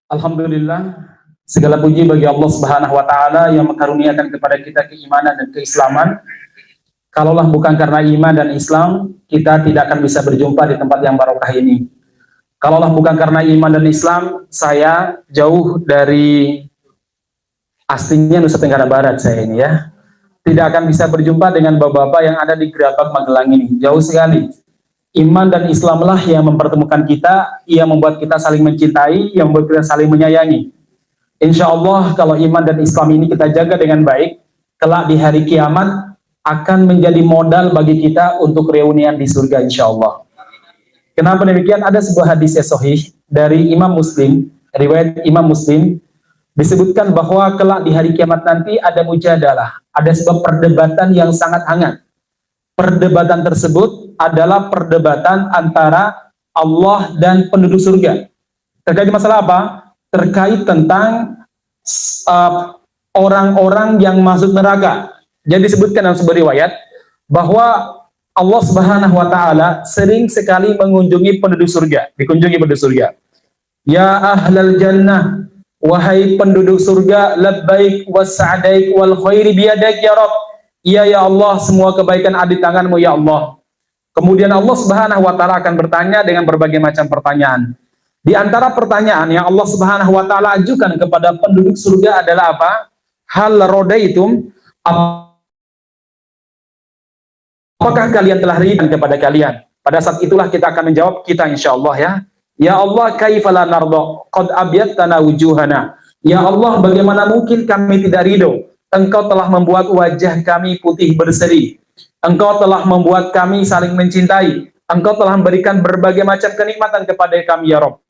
Alhamdulillah, segala puji bagi Allah Subhanahu wa taala yang mengaruniakan kepada kita keimanan dan keislaman. Kalaulah bukan karena iman dan Islam, kita tidak akan bisa berjumpa di tempat yang barokah ini. Kalaulah bukan karena iman dan Islam, saya jauh dari aslinya Nusa Tenggara Barat saya ini ya. Tidak akan bisa berjumpa dengan bapak-bapak yang ada di Gerabak Magelang ini. Jauh sekali. Iman dan Islamlah yang mempertemukan kita, yang membuat kita saling mencintai, yang membuat kita saling menyayangi. Insya Allah kalau iman dan Islam ini kita jaga dengan baik, kelak di hari kiamat akan menjadi modal bagi kita untuk reunian di surga insya Allah. Kenapa demikian? Ada sebuah hadis yang sahih dari Imam Muslim, riwayat Imam Muslim, disebutkan bahwa kelak di hari kiamat nanti ada mujadalah, ada sebuah perdebatan yang sangat hangat. Perdebatan tersebut adalah perdebatan antara Allah dan penduduk surga. Terkait masalah apa? Terkait tentang orang-orang yang masuk neraka. Jadi disebutkan dalam sebuah riwayat bahwa Allah Subhanahu wa taala sering sekali mengunjungi penduduk surga, dikunjungi penduduk surga. Ya ahlal jannah, wahai penduduk surga, labbaik was'adaik wal khairi biyadaik ya Rabb. Iya ya Allah, semua kebaikan ada di tanganmu ya Allah. Kemudian Allah Subhanahu wa taala akan bertanya dengan berbagai macam pertanyaan. Di antara pertanyaan yang Allah Subhanahu wa taala ajukan kepada penduduk surga adalah apa? Hal rodaitum, apakah kalian telah ridha kepada kalian? Pada saat itulah kita akan menjawab, kita insyaallah ya. Ya Allah, kaifala nardo qad abyattana wujuhana. Ya Allah, bagaimana mungkin kami tidak ridho? Engkau telah membuat wajah kami putih berseri. Engkau telah membuat kami saling mencintai. Engkau telah memberikan berbagai macam kenikmatan kepada kami ya Rabb.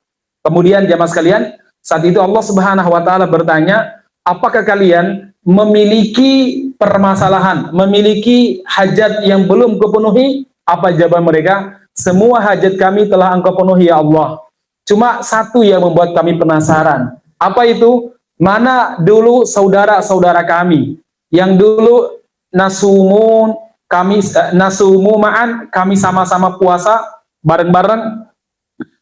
Kemudian jamaah sekalian, saat itu Allah Subhanahu wa taala bertanya, apakah kalian memiliki permasalahan, memiliki hajat yang belum kupenuhi? Apa jawaban mereka? Semua hajat kami telah Engkau penuhi ya Allah. Cuma satu yang membuat kami penasaran. Apa itu? Mana dulu saudara-saudara kami yang dulu nasumun kami nasumu ma'an, kami sama-sama puasa bareng-bareng,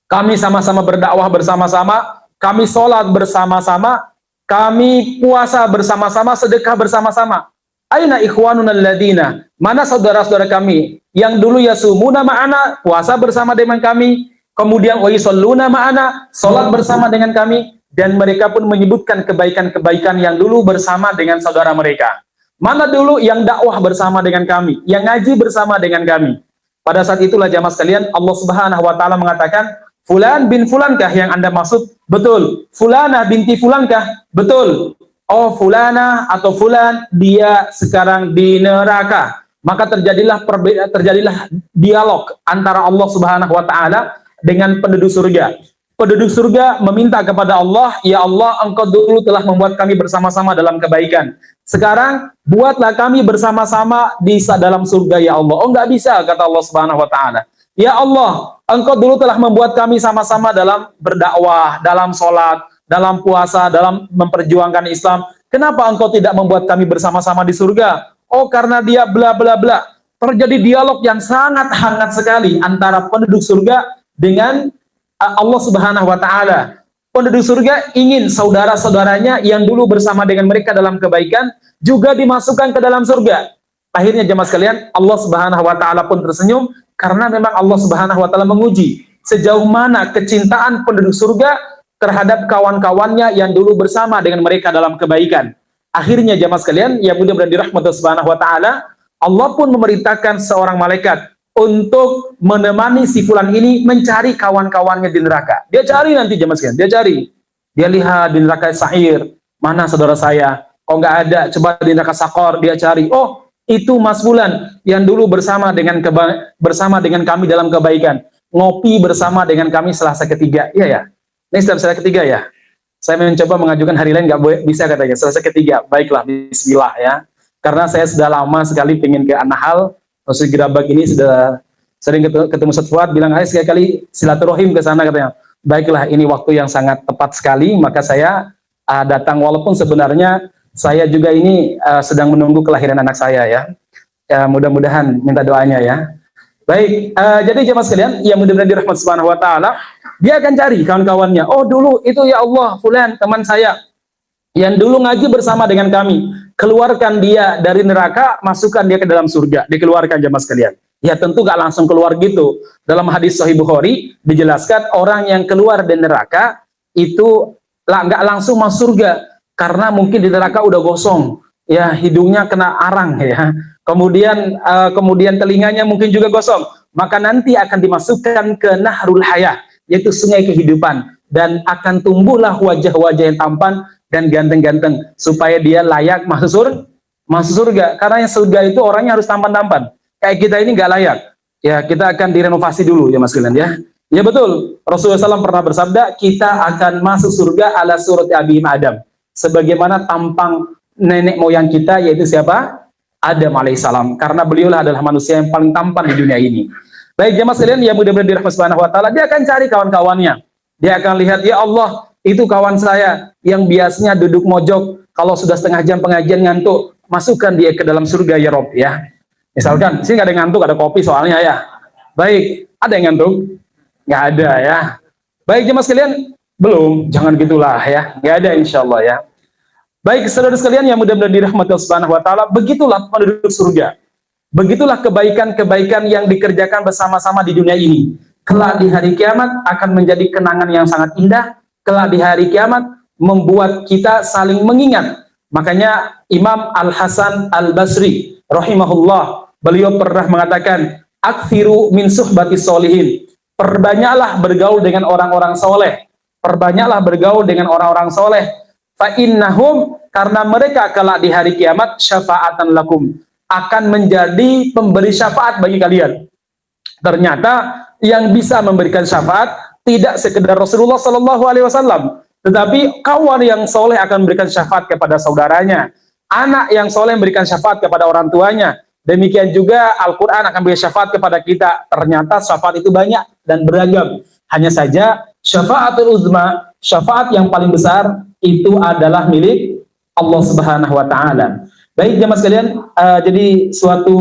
kami sama-sama berdakwah bersama-sama, kami sholat bersama-sama, kami puasa bersama-sama, sedekah bersama-sama. Aina ikhwanuna alladina, mana saudara-saudara kami yang dulu yasumuna ma'ana, puasa bersama dengan kami, kemudian wa yusalluna ma'ana, sholat bersama dengan kami, dan mereka pun menyebutkan kebaikan-kebaikan yang dulu bersama dengan saudara mereka. Mana dulu yang dakwah bersama dengan kami, yang ngaji bersama dengan kami. Pada saat itulah jamaah sekalian, Allah Subhanahu wa taala mengatakan, Fulan bin Fulankah yang Anda maksud? Betul. Fulana binti Fulankah? Betul. Oh, Fulana atau Fulan, dia sekarang di neraka. Maka terjadilah dialog antara Allah Subhanahu wa taala dengan penduduk surga. Penduduk surga meminta kepada Allah, ya Allah, Engkau dulu telah membuat kami bersama-sama dalam kebaikan. Sekarang buatlah kami bersama-sama di dalam surga ya Allah. Oh, enggak bisa, kata Allah Subhanahu wa taala. Ya Allah, Engkau dulu telah membuat kami sama-sama dalam berdakwah, dalam sholat, dalam puasa, dalam memperjuangkan Islam. Kenapa Engkau tidak membuat kami bersama-sama di surga? Oh, karena dia bla bla bla. Terjadi dialog yang sangat hangat sekali antara penduduk surga dengan Allah Subhanahu wa taala. Penduduk surga ingin saudara-saudaranya yang dulu bersama dengan mereka dalam kebaikan juga dimasukkan ke dalam surga. Akhirnya jemaah sekalian, Allah Subhanahu wa taala pun tersenyum karena memang Allah Subhanahu wa taala menguji sejauh mana kecintaan penduduk surga terhadap kawan-kawannya yang dulu bersama dengan mereka dalam kebaikan. Akhirnya jemaah sekalian, yang mudah-mudahan dirahmati Subhanahu wa taala, Allah pun memerintahkan seorang malaikat untuk menemani si fulan ini mencari kawan-kawannya di neraka. Dia cari nanti jemaah sekalian, dia cari. Dia lihat di neraka Sa'ir, mana saudara saya? Kok nggak ada? Coba di neraka Sakor, dia cari. Oh, itu Mas Fulan yang dulu bersama dengan kami dalam kebaikan. Ngopi bersama dengan kami Selasa ketiga. Iya ya. Ini Selasa ketiga ya. Saya mencoba mengajukan hari lain, nggak boleh, bisa katanya. Selasa ketiga. Baiklah, bismillah ya. Karena saya sudah lama sekali pengen ke Anahal. Masuk Gerabak ini sudah sering ketemu Ustaz Fuad, bilang ayo sekali silaturahim ke sana katanya. Baiklah, ini waktu yang sangat tepat sekali, maka saya datang walaupun sebenarnya saya juga ini sedang menunggu kelahiran anak saya ya. Mudah-mudahan minta doanya ya. Baik, jadi jemaah sekalian yang mudah-mudahan dirahmati Subhanahu wa taala, Dia akan cari kawan-kawannya. Oh dulu itu ya Allah, fulan teman saya yang dulu ngaji bersama dengan kami. Keluarkan dia dari neraka, masukkan dia ke dalam surga. Dikeluarkan jemaah sekalian. Ya tentu gak langsung keluar gitu. Dalam hadis Sahih Bukhari dijelaskan orang yang keluar dari neraka itu nggak langsung masuk surga karena mungkin di neraka udah gosong. Ya hidungnya kena arang ya. Kemudian telinganya mungkin juga gosong. Maka nanti akan dimasukkan ke Nahrul Hayah, yaitu sungai kehidupan, dan akan tumbuhlah wajah-wajah yang tampan dan ganteng-ganteng supaya dia layak masuk surga. Karena yang surga itu orangnya harus tampan-tampan. Kayak kita ini nggak layak. Ya kita akan direnovasi dulu ya Mas Gilan ya. Ya betul. Rasulullah SAW pernah bersabda, kita akan masuk surga ala surati Abi Adam. Sebagaimana tampang nenek moyang kita, yaitu siapa? Adam alaihissalam. Karena beliaulah adalah manusia yang paling tampan di dunia ini. Baik jemaah sekalian yang mudah-mudahan dirahmati Subhanahu wa taala, dia akan cari kawan-kawannya. Dia akan lihat, ya Allah, itu kawan saya yang biasanya duduk mojok, kalau sudah setengah jam pengajian ngantuk, masukkan dia ke dalam surga ya Rob ya. Misalkan, sini nggak ada ngantuk, ada kopi soalnya ya. Baik, ada yang ngantuk? Nggak ada ya. Baik jemaah sekalian, belum, jangan gitulah ya. Nggak ada insya Allah ya. Baik saudara sekalian yang mudah-mudahan dirahmati Allah Subhanahu wa taala, begitulah penduduk surga. Begitulah kebaikan-kebaikan yang dikerjakan bersama-sama di dunia ini. Kelak di hari kiamat akan menjadi kenangan yang sangat indah. Kelak di hari kiamat membuat kita saling mengingat. Makanya Imam Al-Hasan Al-Basri rahimahullah, beliau pernah mengatakan, "Aktsiru min suhbati sholihin." Perbanyaklah bergaul dengan orang-orang soleh. Perbanyaklah bergaul dengan orang-orang soleh. Fa innahum, karena mereka kelak di hari kiamat syafa'atan lakum, akan menjadi pemberi syafaat bagi kalian. Ternyata yang bisa memberikan syafaat tidak sekedar Rasulullah Shallallahu Alaihi Wasallam, tetapi kawan yang soleh akan memberikan syafaat kepada saudaranya, anak yang soleh memberikan syafaat kepada orang tuanya. Demikian juga Al-Quran akan memberi syafaat kepada kita. Ternyata syafaat itu banyak dan beragam. Hanya saja syafaatul uzma, syafaat yang paling besar itu adalah milik Allah Subhanahu Wa Taala. Baik jemaah sekalian, jadi suatu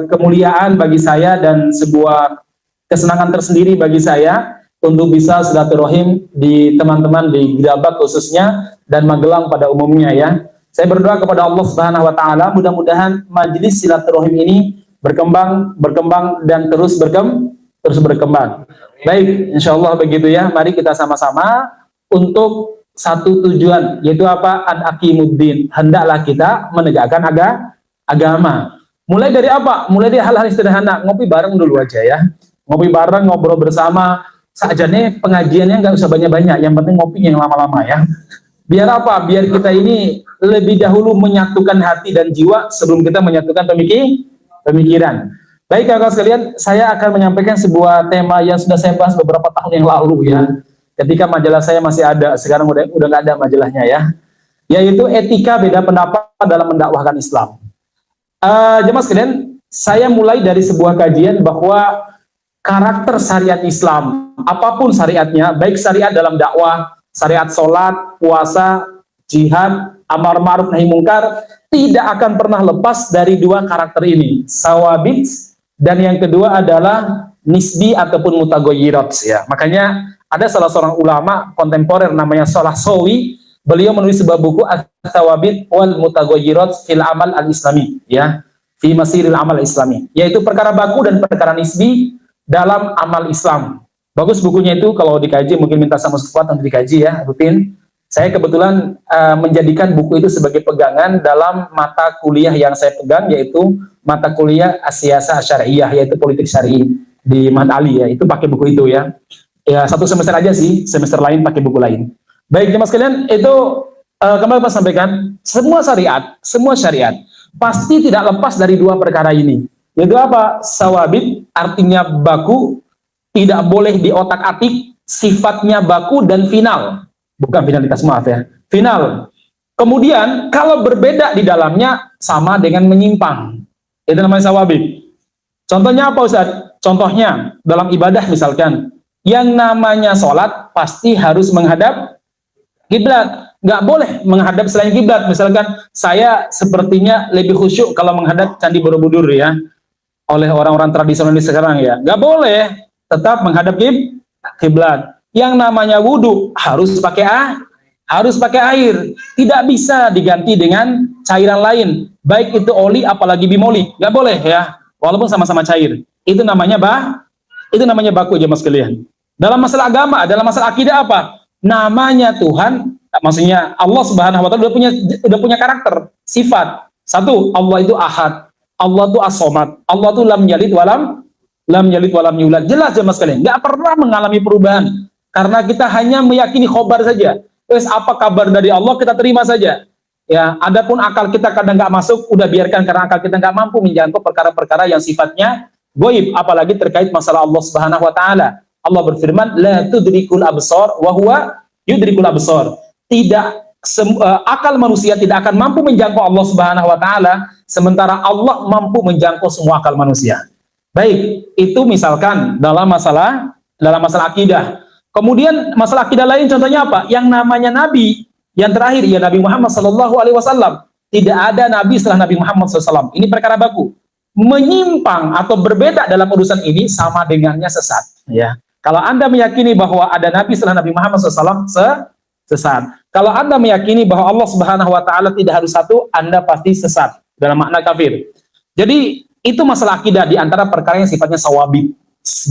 kemuliaan bagi saya dan sebuah kesenangan tersendiri bagi saya untuk bisa silaturahim di teman-teman di Gerabak khususnya dan Magelang pada umumnya ya. Saya berdoa kepada Allah Subhanahu wa taala, mudah-mudahan majelis silaturahim ini berkembang dan terus berkembang. Baik, insyaallah begitu ya. Mari kita sama-sama untuk satu tujuan, yaitu apa? An-aqimuddin. Hendaklah kita menegakkan agama. Mulai dari apa? Mulai dari hal-hal sederhana. Ngopi bareng dulu aja ya. Ngopi bareng, ngobrol bersama. Sajane pengajiannya nggak usah banyak-banyak. Yang penting ngopi yang lama-lama ya. Biar apa? Biar kita ini lebih dahulu menyatukan hati dan jiwa sebelum kita menyatukan pemikiran. Baik kakak sekalian, saya akan menyampaikan sebuah tema yang sudah saya bahas beberapa tahun yang lalu ya. Ketika majalah saya masih ada, sekarang udah nggak ada majalahnya ya. Yaitu etika beda pendapat dalam mendakwahkan Islam. Jemaah sekalian, saya mulai dari sebuah kajian bahwa karakter syariat Islam, apapun syariatnya, baik syariat dalam dakwah, syariat sholat, puasa, jihad, amar ma'ruf nahi mungkar, tidak akan pernah lepas dari dua karakter ini, sawabit, dan yang kedua adalah nisbi ataupun mutagoyirat ya. Makanya ada salah seorang ulama kontemporer namanya Salah Sawi, beliau menulis sebuah buku At-Thawabit wal Mutagoyirat fil Amal Al-Islami ya, fi Masiril Amal Islami, yaitu perkara baku dan perkara nisbi dalam amal Islam. Bagus bukunya itu, kalau dikaji mungkin minta sama Sufat untuk dikaji ya, rutin. Saya kebetulan menjadikan buku itu sebagai pegangan dalam mata kuliah yang saya pegang, yaitu mata kuliah As-Siyasah Syariah, yaitu politik syar'i di Mat Ali ya, itu pakai buku itu ya. Ya satu semester aja sih, semester lain pakai buku lain. Baik jemaah sekalian, itu kembali Pak sampaikan, semua syariat pasti tidak lepas dari dua perkara ini. Yaitu apa? Sawabit, artinya baku, tidak boleh diotak-atik, sifatnya baku dan final. Bukan finalitas, maaf ya. Final. Kemudian kalau berbeda di dalamnya sama dengan menyimpang. Itu namanya sawabit. Contohnya apa Ustaz? Contohnya dalam ibadah misalkan, yang namanya sholat pasti harus menghadap kiblat. Nggak boleh menghadap selain kiblat. Misalkan saya sepertinya lebih khusyuk kalau menghadap Candi Borobudur ya, oleh orang-orang tradisional sekarang ya. Nggak boleh, tetap menghadap kiblat. Yang namanya wudhu harus pakai air. Tidak bisa diganti dengan cairan lain. Baik itu oli apalagi bimoli. Nggak boleh ya. Walaupun sama-sama cair. Itu namanya baku jemaah sekalian. Dalam masalah agama, dalam masalah akidah apa? Namanya Tuhan, maksudnya Allah Subhanahu wa taala udah punya karakter, sifat. Satu, Allah itu ahad. Allah itu as-somad. Allah itu lam yalid walam yulad. Jelas jemaah sekalian, nggak pernah mengalami perubahan. Karena kita hanya meyakini khobar saja. Terus apa kabar dari Allah kita terima saja. Ya, adapun akal kita kadang nggak masuk, udah biarkan karena akal kita nggak mampu menjangkau perkara-perkara yang sifatnya goib, apalagi terkait masalah Allah Subhanahu wa taala. Allah berfirman, la tudrikul absar wa huwa yudrikul absar. Tidak akal manusia tidak akan mampu menjangkau Allah Subhanahu wa taala, sementara Allah mampu menjangkau semua akal manusia. Baik, itu misalkan dalam masalah akidah. Kemudian masalah akidah lain contohnya apa? Yang namanya nabi, yang terakhir ya Nabi Muhammad sallallahu alaihi wasallam. Tidak ada nabi setelah Nabi Muhammad SAW. Ini perkara baku. Menyimpang atau berbeda dalam urusan ini sama dengannya sesat, ya. Kalau Anda meyakini bahwa ada nabi setelah Nabi Muhammad SAW, sesat. Kalau Anda meyakini bahwa Allah Subhanahu wa taala tidak harus satu, Anda pasti sesat dalam makna kafir. Jadi itu masalah akidah di antara perkara yang sifatnya sawabi.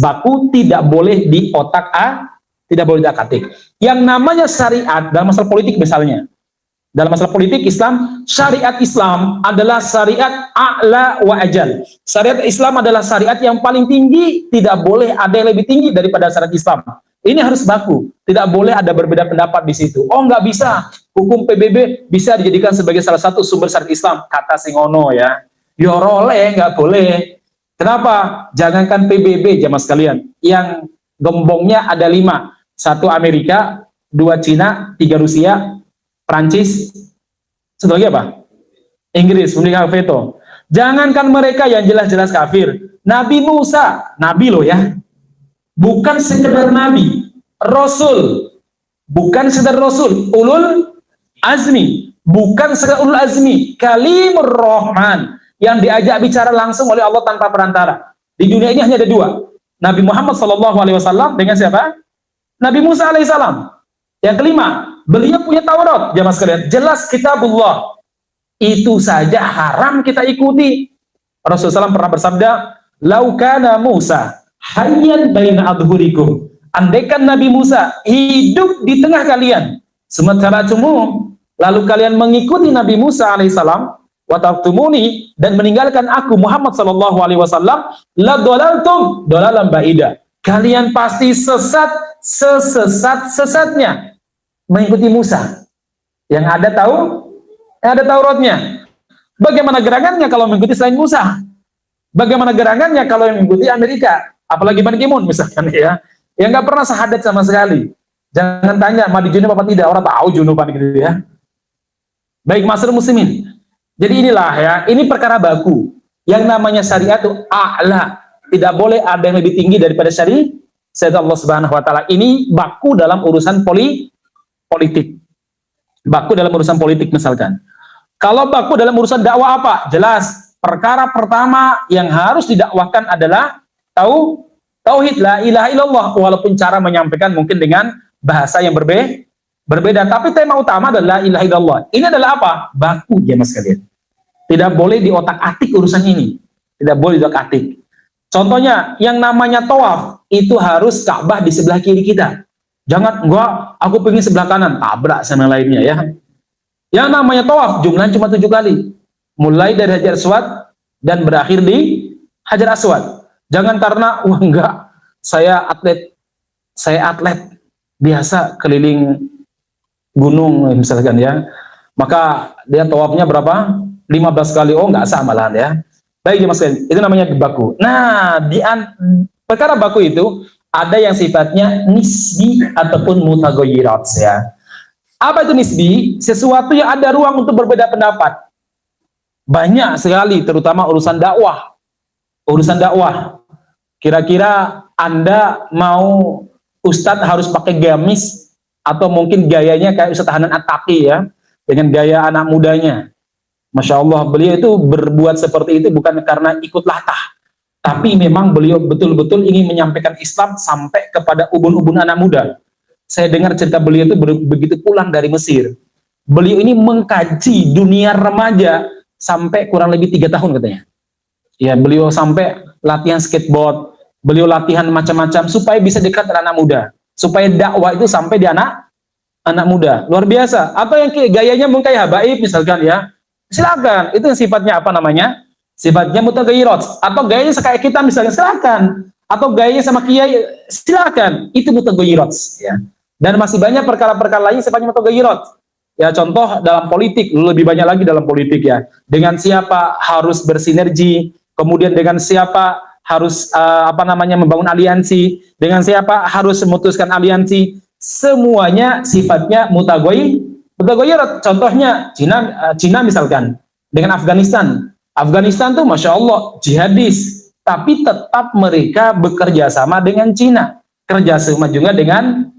Baku tidak boleh di otak tidak boleh di akatik. Yang namanya syariat dalam masalah politik misalnya. Dalam masalah politik Islam, syariat Islam adalah syariat a'la wa ajal. Syariat Islam adalah syariat yang paling tinggi, tidak boleh ada yang lebih tinggi daripada syariat Islam. Ini harus baku, tidak boleh ada berbeda pendapat di situ. Oh, nggak bisa, hukum PBB bisa dijadikan sebagai salah satu sumber syariat Islam, kata Singono ya. Yorole nggak boleh. Kenapa? Jangankan PBB jamaah sekalian, yang gembongnya ada 5, 1 Amerika, 2 Cina, 3 Rusia, Prancis, satu lagi apa? Inggris, memiliki veto. Jangankan mereka yang jelas-jelas kafir, Nabi Musa, nabi loh ya, bukan sekedar nabi, rasul, bukan sekedar rasul, ulul azmi, bukan sekedar ulul azmi, kalimur rahman, yang diajak bicara langsung oleh Allah tanpa perantara. Di dunia ini hanya ada 2, Nabi Muhammad SAW dengan siapa? Nabi Musa alaihissalam. Yang kelima, beliau punya Taurat, jamaah sekalian, jelas kitabullah. Itu saja haram kita ikuti. Rasulullah SAW pernah bersabda, "Lau kana Musa hayyan baina adhurikum." Andaikan Nabi Musa hidup di tengah kalian, sementara lalu kalian mengikuti Nabi Musa alaihissalam, wa taqtumuni, dan meninggalkan aku Muhammad sallallahu alaihi wasallam, la dhalaltum dhalalan ba'ida. Kalian pasti sesat sesat-sesatnya mengikuti Musa yang ada Tauratnya. Bagaimana gerangannya kalau mengikuti selain Musa? Bagaimana gerangannya kalau yang mengikuti Amerika, apalagi Ban Ki-moon misalkan ya, yang nggak pernah syahadat sama sekali. Jangan tanya mandi junub apa tidak, orang tahu junuban gitu ya. Baik masyarakat muslimin. Jadi inilah ya, ini perkara baku. Yang namanya syariat itu a'la, tidak boleh ada yang lebih tinggi daripada syariat Allah Subhanahu wa taala. Ini baku dalam urusan politik. Baku dalam urusan politik misalkan. Kalau baku dalam urusan dakwah apa? Jelas. Perkara pertama yang harus didakwahkan adalah tauhid, la ilaha illallah, walaupun cara menyampaikan mungkin dengan bahasa yang berbeda, tapi tema utama adalah la ilaha illallah. Ini adalah apa? Baku jemaah sekalian. Tidak boleh diotak-atik urusan ini. Tidak boleh diotak-atik. Contohnya, yang namanya tawaf, itu harus Ka'bah di sebelah kiri kita. Jangan, enggak, aku pengen sebelah kanan, tabrak sama lainnya ya. Yang namanya tawaf, jumlahnya cuma 7 kali. Mulai dari Hajar Aswad dan berakhir di Hajar Aswad. Jangan karena, wah enggak, saya atlet biasa keliling gunung misalkan ya. Maka dia tawafnya berapa? 15 kali, oh enggak sah malahan ya. Baik ya mas, itu namanya baku. Nah, perkara baku itu ada yang sifatnya nisbi ataupun mutaghayirat ya. Apa itu nisbi? Sesuatu yang ada ruang untuk berbeda pendapat. Banyak sekali, terutama urusan dakwah. Urusan dakwah. Kira-kira Anda mau Ustadz harus pakai gamis atau mungkin gayanya kayak Ustadz Hanan At-Taqi ya, dengan gaya anak mudanya. Masya Allah, beliau itu berbuat seperti itu bukan karena ikut latah, Tapi memang beliau betul-betul ingin menyampaikan Islam sampai kepada ubun-ubun anak muda. Saya dengar cerita beliau itu begitu pulang dari Mesir. Beliau ini mengkaji dunia remaja sampai kurang lebih 3 tahun katanya. Ya, beliau sampai latihan skateboard, beliau latihan macam-macam supaya bisa dekat dengan anak muda, supaya dakwah itu sampai di anak muda. Luar biasa. Atau yang gayanya mungkin kayak habaib misalkan ya, silakan. Itu sifatnya apa namanya? Sifatnya mutagayyirat. Atau gayanya kayak kita misalnya, silakan. Atau gayanya sama kiai, silakan. Itu mutagayyirat ya. Dan masih banyak perkara-perkara lain sifatnya mutagayyirat. Ya, contoh dalam politik, lebih banyak lagi dalam politik ya. Dengan siapa harus bersinergi, kemudian dengan siapa harus membangun aliansi, dengan siapa harus memutuskan aliansi, semuanya sifatnya mutagayyirat. Contohnya Cina misalkan dengan Afghanistan tuh Masya Allah jihadis, tapi tetap mereka bekerja sama dengan Cina, kerjasama juga dengan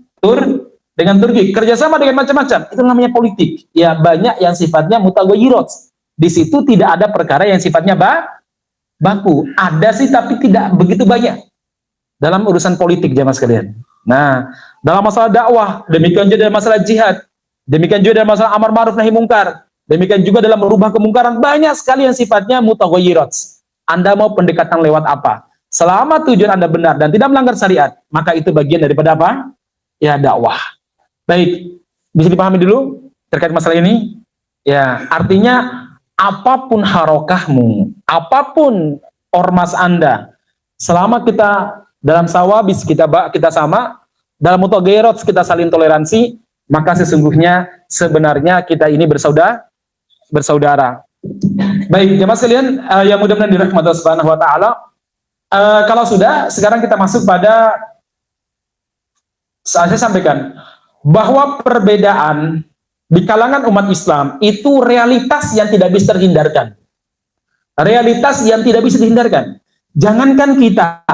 Turki, kerjasama dengan macam-macam. Itu namanya politik. Ya, banyak yang sifatnya mutagayyirat. Di situ tidak ada perkara yang sifatnya baku. Ada sih, tapi tidak begitu banyak dalam urusan politik, jamaah sekalian. Nah, dalam masalah dakwah, demikian juga dalam masalah jihad, demikian juga dalam masalah amar ma'ruf nahi mungkar, demikian juga dalam merubah kemungkaran, banyak sekali yang sifatnya mutagayyirat. Anda mau pendekatan lewat apa? Selama tujuan Anda benar dan tidak melanggar syariat, maka itu bagian daripada apa? Ya, dakwah. Baik, bisa dipahami dulu terkait masalah ini? Ya, artinya apapun harokahmu, apapun ormas Anda, selama kita dalam sawabis kita sama, dalam mutagayyirat kita saling toleransi, maka sesungguhnya sebenarnya kita ini bersaudara. Baik, jemaah sekalian yang mudah-mudahan dirahmati Allah Subhanahu wa taala. Kalau sudah, sekarang kita masuk pada, saya sampaikan bahwa perbedaan di kalangan umat Islam itu realitas yang tidak bisa terhindarkan. Realitas yang tidak bisa dihindarkan. Jangankan kita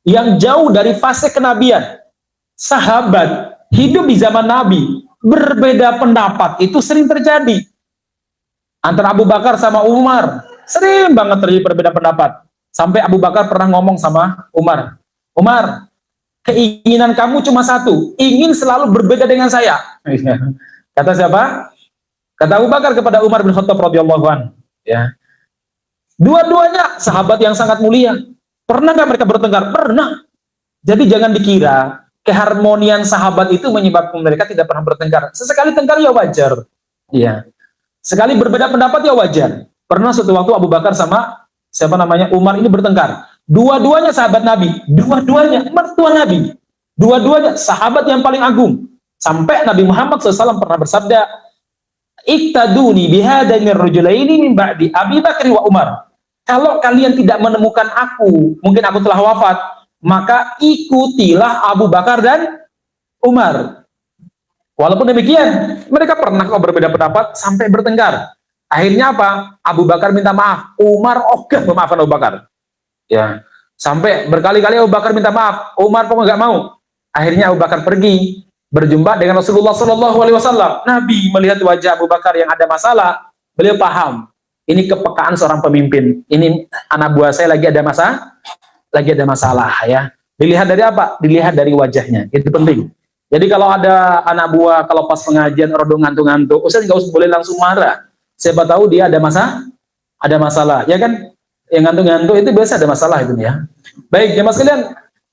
yang jauh dari fase kenabian, sahabat hidup di zaman Nabi, berbeda pendapat itu sering terjadi. Antara Abu Bakar sama Umar, sering banget terjadi perbedaan pendapat. Sampai Abu Bakar pernah ngomong sama Umar, Umar, keinginan kamu cuma satu, ingin selalu berbeda dengan saya. Kata siapa? Kata Abu Bakar kepada Umar bin Khattab radhiyallahu anhu. Ya. Dua-duanya sahabat yang sangat mulia. Pernah nggak mereka bertengkar? Pernah. Jadi jangan dikira keharmonian sahabat itu menyebabkan mereka tidak pernah bertengkar. Sesekali tengkar ya wajar. Iya. Sekali berbeda pendapat ya wajar. Pernah suatu waktu Abu Bakar sama Umar ini bertengkar. Dua-duanya sahabat Nabi, dua-duanya mertua Nabi, dua-duanya sahabat yang paling agung. Sampai Nabi Muhammad SAW pernah bersabda, "Iktaduni bihadainir rajulaini min ba'di Abi Bakar wa Umar." Kalau kalian tidak menemukan aku, mungkin aku telah wafat, maka ikutilah Abu Bakar dan Umar. Walaupun demikian, mereka pernah kok berbeda pendapat sampai bertengkar. Akhirnya apa? Abu Bakar minta maaf, Umar ogah memaafkan Abu Bakar. Ya, sampai berkali-kali Abu Bakar minta maaf, Umar pokoknya nggak mau. Akhirnya Abu Bakar pergi berjumpa dengan Rasulullah SAW. Nabi melihat wajah Abu Bakar yang ada masalah, beliau paham. Ini kepekaan seorang pemimpin. Ini anak buah saya lagi ada masalah ya. Dilihat dari apa? Dilihat dari wajahnya. Itu penting. Jadi kalau ada anak buah kalau pas pengajian rodong ngantuk-ngantuk, Ustaz nggak usah boleh langsung marah. Siapa tahu dia ada masalah, ya kan? Yang ngantuk-ngantuk itu biasa ada masalah itu ya. Baik, jemaah sekalian,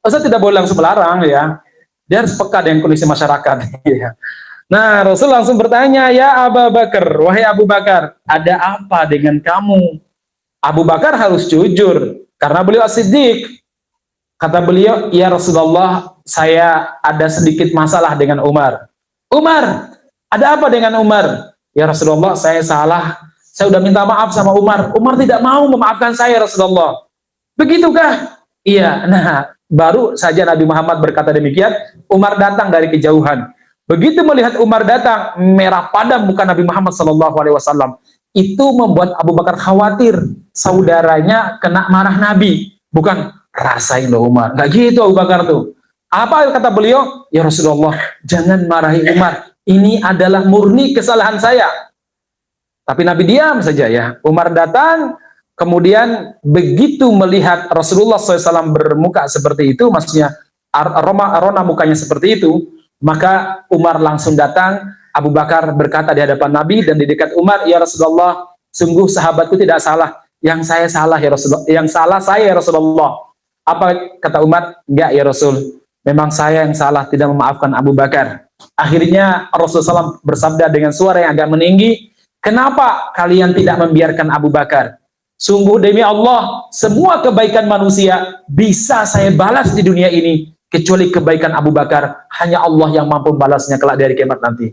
Ustaz tidak boleh langsung melarang ya. Dia harus peka dengan kondisi masyarakat. Ya. Nah, Rasul langsung bertanya, ya Abu Bakar, wahai Abu Bakar, ada apa dengan kamu? Abu Bakar harus jujur karena beliau as-siddiq. Kata beliau, ya Rasulullah, saya ada sedikit masalah dengan Umar. Umar, ada apa dengan Umar? Ya Rasulullah, saya salah. Saya sudah minta maaf sama Umar. Umar tidak mau memaafkan saya, Rasulullah. Begitukah? Iya. Nah, baru saja Nabi Muhammad berkata demikian, Umar datang dari kejauhan. Begitu melihat Umar datang, merah padam muka Nabi Muhammad SAW. Itu membuat Abu Bakar khawatir saudaranya kena marah Nabi. Bukan, rasain loh Umar. Nggak gitu Abu Bakar tuh. Apa kata beliau? Ya Rasulullah, jangan marahi Umar. Ini adalah murni kesalahan saya. Tapi Nabi diam saja ya. Umar datang, kemudian begitu melihat Rasulullah SAW bermuka seperti itu, maksudnya arona mukanya seperti itu, maka Umar langsung datang. Abu Bakar berkata di hadapan Nabi dan di dekat Umar, ya Rasulullah, sungguh sahabatku tidak salah, yang saya salah ya Rasulullah, yang salah saya ya Rasulullah. Apa kata Umar? Enggak ya Rasul, memang saya yang salah tidak memaafkan Abu Bakar. Akhirnya Rasulullah SAW bersabda dengan suara yang agak meninggi, kenapa kalian tidak membiarkan Abu Bakar? Sungguh demi Allah, semua kebaikan manusia bisa saya balas di dunia ini, kecuali kebaikan Abu Bakar, hanya Allah yang mampu balasnya kelak dari kiamat nanti.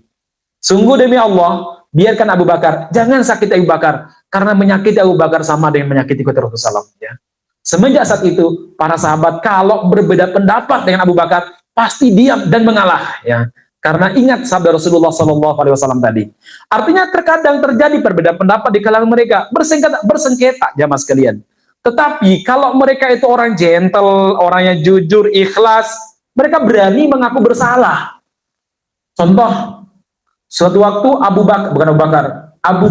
Sungguh demi Allah, biarkan Abu Bakar, jangan sakiti Abu Bakar, karena menyakiti Abu Bakar sama dengan menyakiti Rasulullah SAW. Ya. Semenjak saat itu, para sahabat kalau berbeda pendapat dengan Abu Bakar, pasti diam dan mengalah. Ya. Karena ingat sabda Rasulullah SAW tadi. Artinya terkadang terjadi perbedaan pendapat di kalangan mereka, bersengketa jamaah sekalian. Tetapi kalau mereka itu orang gentle, orangnya jujur, ikhlas, mereka berani mengaku bersalah. Contoh, suatu waktu Abu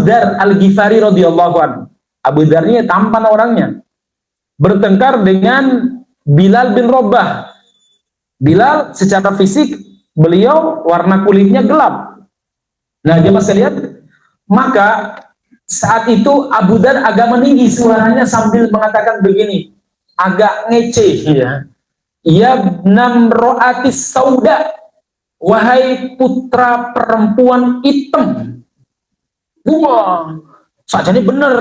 Dar Al-Ghifari radhiyallahu anhu. Abu Dar ini tampan orangnya, bertengkar dengan Bilal bin Rabah. Bilal secara fisik beliau warna kulitnya gelap. Nah, jemaah sekalian, maka saat itu Abu Dar agak meninggi suaranya sambil mengatakan begini, agak ngece ya. Ya namroatis sauda, wahai putra perempuan hitam. Wah, sajane bener,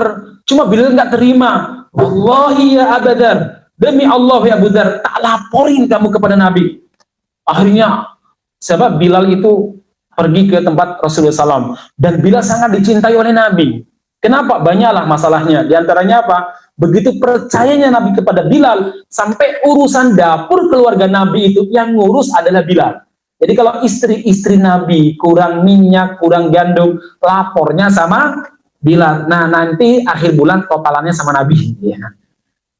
cuma Bilal nggak terima. Wallahi ya Abu Dar, demi Allah ya Abu Dar, tak laporin kamu kepada Nabi. Akhirnya sebab Bilal itu pergi ke tempat Rasulullah SAW, dan Bilal sangat dicintai oleh Nabi. Kenapa? Banyaklah masalahnya. Di antaranya apa? Begitu percayanya Nabi kepada Bilal, sampai urusan dapur keluarga Nabi itu yang ngurus adalah Bilal. Jadi kalau istri-istri Nabi kurang minyak, kurang gandum, lapornya sama Bilal. Nah, nanti akhir bulan totalannya sama Nabi. Ya.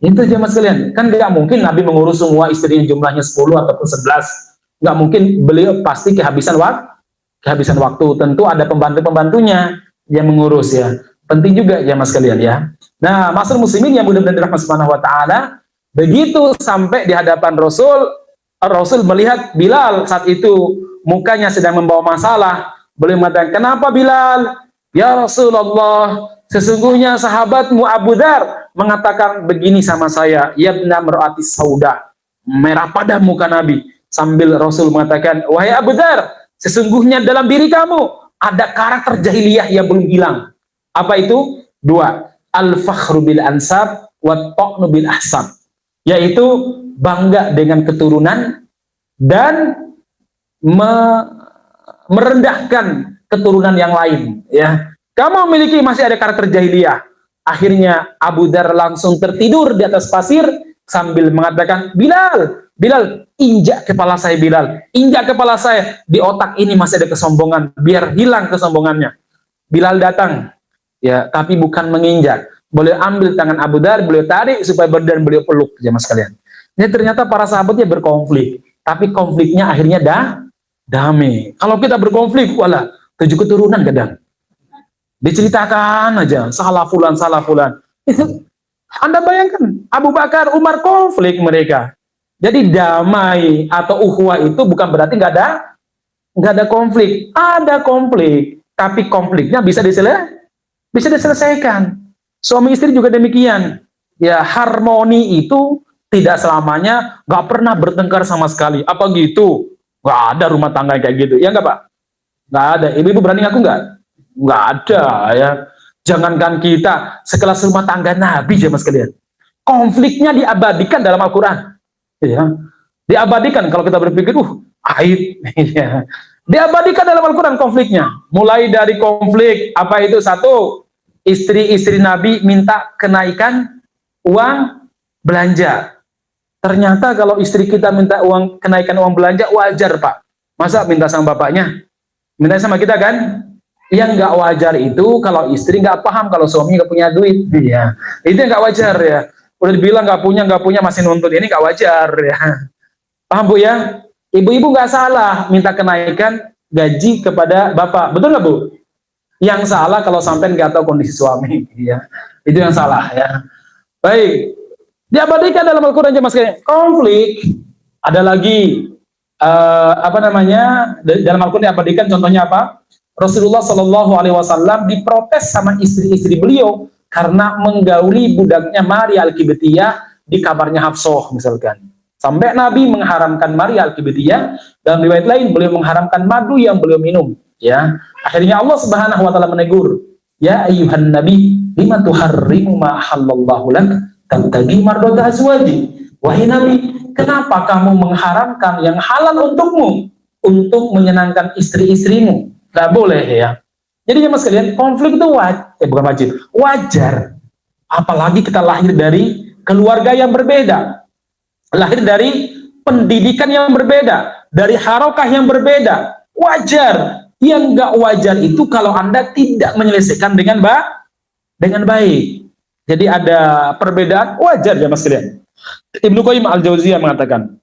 Itu jemaah sekalian. Kan tidak mungkin Nabi mengurus semua istrinya jumlahnya 10 ataupun 11. Nggak mungkin, beliau pasti kehabisan waktu. Tentu ada pembantu-pembantunya yang mengurus ya. Penting juga ya mas kalian ya. Nah, masyarakat muslimin yang mudah-mudahan dirahmati Subhanahu wa taala, begitu sampai di hadapan Rasul melihat Bilal saat itu mukanya sedang membawa masalah. Beliau mengatakan, "Kenapa Bilal?" "Ya Rasulullah, sesungguhnya sahabatmu Abu Dar mengatakan begini sama saya, yabna mar'atis sauda." Merah pada muka Nabi. Sambil Rasul mengatakan, "Wahai Abu Dar, sesungguhnya dalam diri kamu ada karakter jahiliyah yang belum hilang." Apa itu? 2. Al-fakhru bil ansab wa ta'nu bil ahsab. Yaitu bangga dengan keturunan dan merendahkan keturunan yang lain. Ya, kamu memiliki masih ada karakter jahiliyah. Akhirnya Abu Dar langsung tertidur di atas pasir sambil mengatakan, Bilal, injak kepala saya Bilal, injak kepala saya, di otak ini masih ada kesombongan, biar hilang kesombongannya. Bilal datang, ya, tapi bukan menginjak. Beliau ambil tangan Abu Dar, beliau tarik supaya berdan, beliau peluk, jemaah sekalian. Ini ternyata para sahabatnya berkonflik, tapi konfliknya akhirnya damai. Kalau kita berkonflik, wala 7 keturunan kadang. Diceritakan aja, salah fulan. Itu Anda bayangkan, Abu Bakar, Umar konflik mereka. Jadi damai atau ukhuwah itu bukan berarti nggak ada konflik. Ada konflik, tapi konfliknya bisa diselesaikan. Suami istri juga demikian. Ya, harmoni itu tidak selamanya nggak pernah bertengkar sama sekali. Apa gitu? Nggak ada rumah tangga kayak gitu. Ya nggak Pak? Nggak ada. Ibu-ibu berani ngaku nggak? Nggak ada ya. Jangankan kita, sekelas rumah tangga Nabi jemaah sekalian. Konfliknya diabadikan dalam Al-Quran. Ya, diabadikan. Kalau kita berpikir, aib. Ya. Diabadikan dalam Al-Quran konfliknya. Mulai dari konflik, apa itu? 1, istri-istri Nabi minta kenaikan uang belanja. Ternyata kalau istri kita minta kenaikan uang belanja, wajar Pak. Masa minta sama bapaknya? Minta sama kita kan? Yang nggak wajar itu kalau istri nggak paham kalau suami nggak punya duit. Ya. Itu yang nggak wajar ya. Udah dibilang nggak punya masih nuntut, ini nggak wajar ya. Paham Bu ya? Ibu-ibu nggak salah minta kenaikan gaji kepada bapak, betul nggak Bu? Yang salah kalau sampai nggak tahu kondisi suami, ya. Itu yang salah ya. Baik, diabadikan dalam Al-Quran jemaah sekalian. Konflik ada lagi apa namanya dalam Al-Quran diabadikan, contohnya apa? Rasulullah Shallallahu Alaihi Wasallam diprotes sama istri-istri beliau karena menggauli budaknya Maria Al-Kibtiyah di kamarnya Hafsah misalkan. Sampai Nabi mengharamkan Maria Al-Kibtiyah, dalam riwayat lain beliau mengharamkan madu yang beliau minum. Ya, akhirnya Allah Subhanahu Wa Taala menegur, ya ayuhan Nabi, lima tuharrimu ma halallahu lak tabtagi mardata azwaji. Wahai Nabi, kenapa kamu mengharamkan yang halal untukmu untuk menyenangkan istri-istrimu? Gak boleh ya. Jadi jemaah sekalian, konflik itu bukan wajib, wajar. Apalagi kita lahir dari keluarga yang berbeda, lahir dari pendidikan yang berbeda, dari harokah yang berbeda, wajar. Yang gak wajar itu kalau Anda tidak menyelesaikan dengan baik. Jadi ada perbedaan, wajar jemaah sekalian. Ibnu Qayyim Al-Jauziyah mengatakan,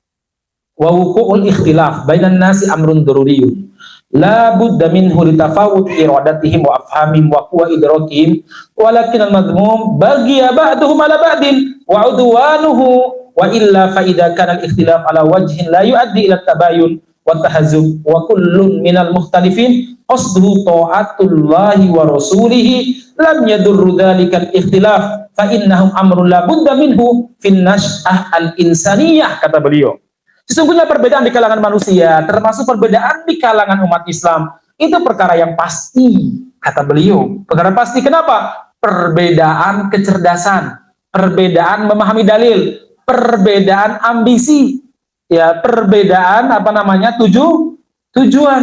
wa wuqu'ul ikhtilaf bainan nasi amrun daruriyun la budda minhu litafawut iradatihim wa afhamihim wa quwa idrakihim walakin al-madhmum baghiya ba'duhum ala ba'din wa udwanuhu wa illa fa idza kana al-ikhtilaf ala wajhin la yuaddi ila tabayun wa tahazzub wa kullun minal mukhtalifin qasduhu ta'atullahi wa rasulihi lam yadurru dzalikal ikhtilaf fa innahum amrun la budda minhu fin nash'ah al-insaniyah, kata beliau. Sesungguhnya perbedaan di kalangan manusia, termasuk perbedaan di kalangan umat Islam, itu perkara yang pasti, kata beliau. Perkara pasti, kenapa? Perbedaan kecerdasan, perbedaan memahami dalil, perbedaan ambisi, ya, perbedaan tujuan,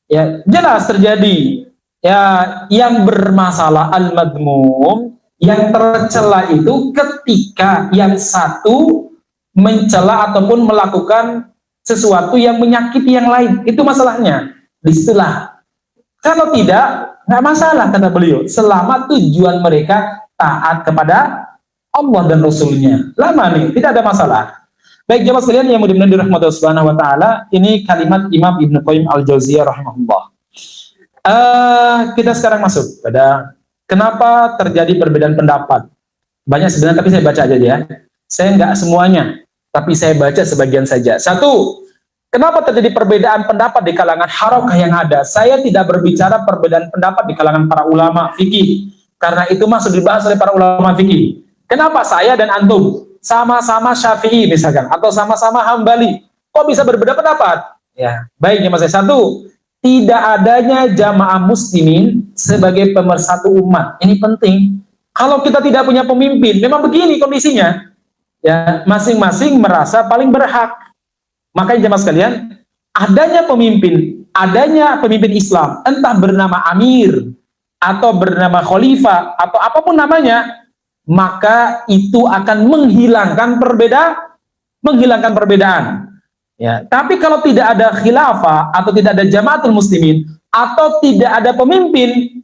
ya, jelas terjadi. Ya, yang bermasalah al-madmum, yang tercela itu ketika yang satu mencela ataupun melakukan sesuatu yang menyakiti yang lain. Itu masalahnya. Disitulah. Kalau tidak, nggak masalah, kata beliau. Selama tujuan mereka taat kepada Allah dan Rasulnya. Lama nih, tidak ada masalah. Baik jemaah sekalian yang mudah-mudahan dirahmati Allah Subhanahu wa taala, ini kalimat Imam Ibnu Qayyim Al-Jauziyah rahimahullah. Kita sekarang masuk pada kenapa terjadi perbedaan pendapat. Banyak sebenarnya, tapi saya baca aja ya. Saya nggak semuanya, tapi saya baca sebagian saja. Satu, kenapa terjadi perbedaan pendapat di kalangan harokah yang ada? Saya tidak berbicara perbedaan pendapat di kalangan para ulama fikih, karena itu masuk dibahas oleh para ulama fikih. Kenapa saya dan antum sama-sama Syafi'i misalkan, atau sama-sama Hambali, kok bisa berbeda pendapat? Ya, baik ya mas. Satu, tidak adanya jamaah muslimin sebagai pemersatu umat. Ini penting. Kalau kita tidak punya pemimpin, memang begini kondisinya. Ya, masing-masing merasa paling berhak. Makanya jemaah sekalian, adanya pemimpin Islam, entah bernama amir atau bernama khalifah atau apapun namanya, maka itu akan menghilangkan perbedaan. Ya, tapi kalau tidak ada khilafah atau tidak ada jamaatul muslimin atau tidak ada pemimpin,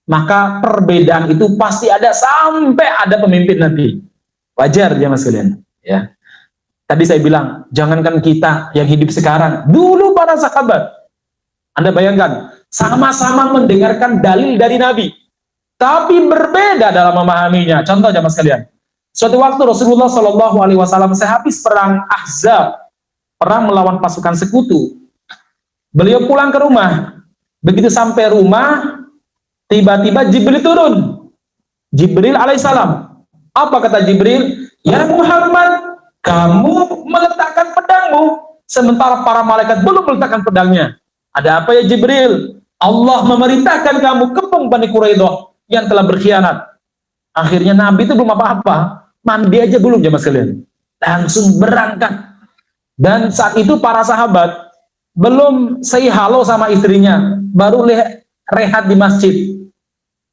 maka perbedaan itu pasti ada sampai ada pemimpin nanti. Wajar jemaah sekalian, ya. Tadi saya bilang, jangankan kita yang hidup sekarang, dulu para sahabat, Anda bayangkan, sama-sama mendengarkan dalil dari Nabi, tapi berbeda dalam memahaminya. Contoh jemaah sekalian, suatu waktu Rasulullah Shallallahu Alaihi Wasallam sehabis perang Ahzab, perang melawan pasukan sekutu, beliau pulang ke rumah. Begitu sampai rumah, tiba-tiba Jibril turun, Jibril alaihissalam. Apa kata Jibril? Ya Muhammad, kamu meletakkan pedangmu, sementara para malaikat belum meletakkan pedangnya. Ada apa ya Jibril? Allah memerintahkan kamu kepung Bani Quraidah yang telah berkhianat. Akhirnya Nabi itu belum apa-apa, mandi aja belum jemaah sekalian, langsung berangkat. Dan saat itu para sahabat belum say halo sama istrinya, baru rehat di masjid.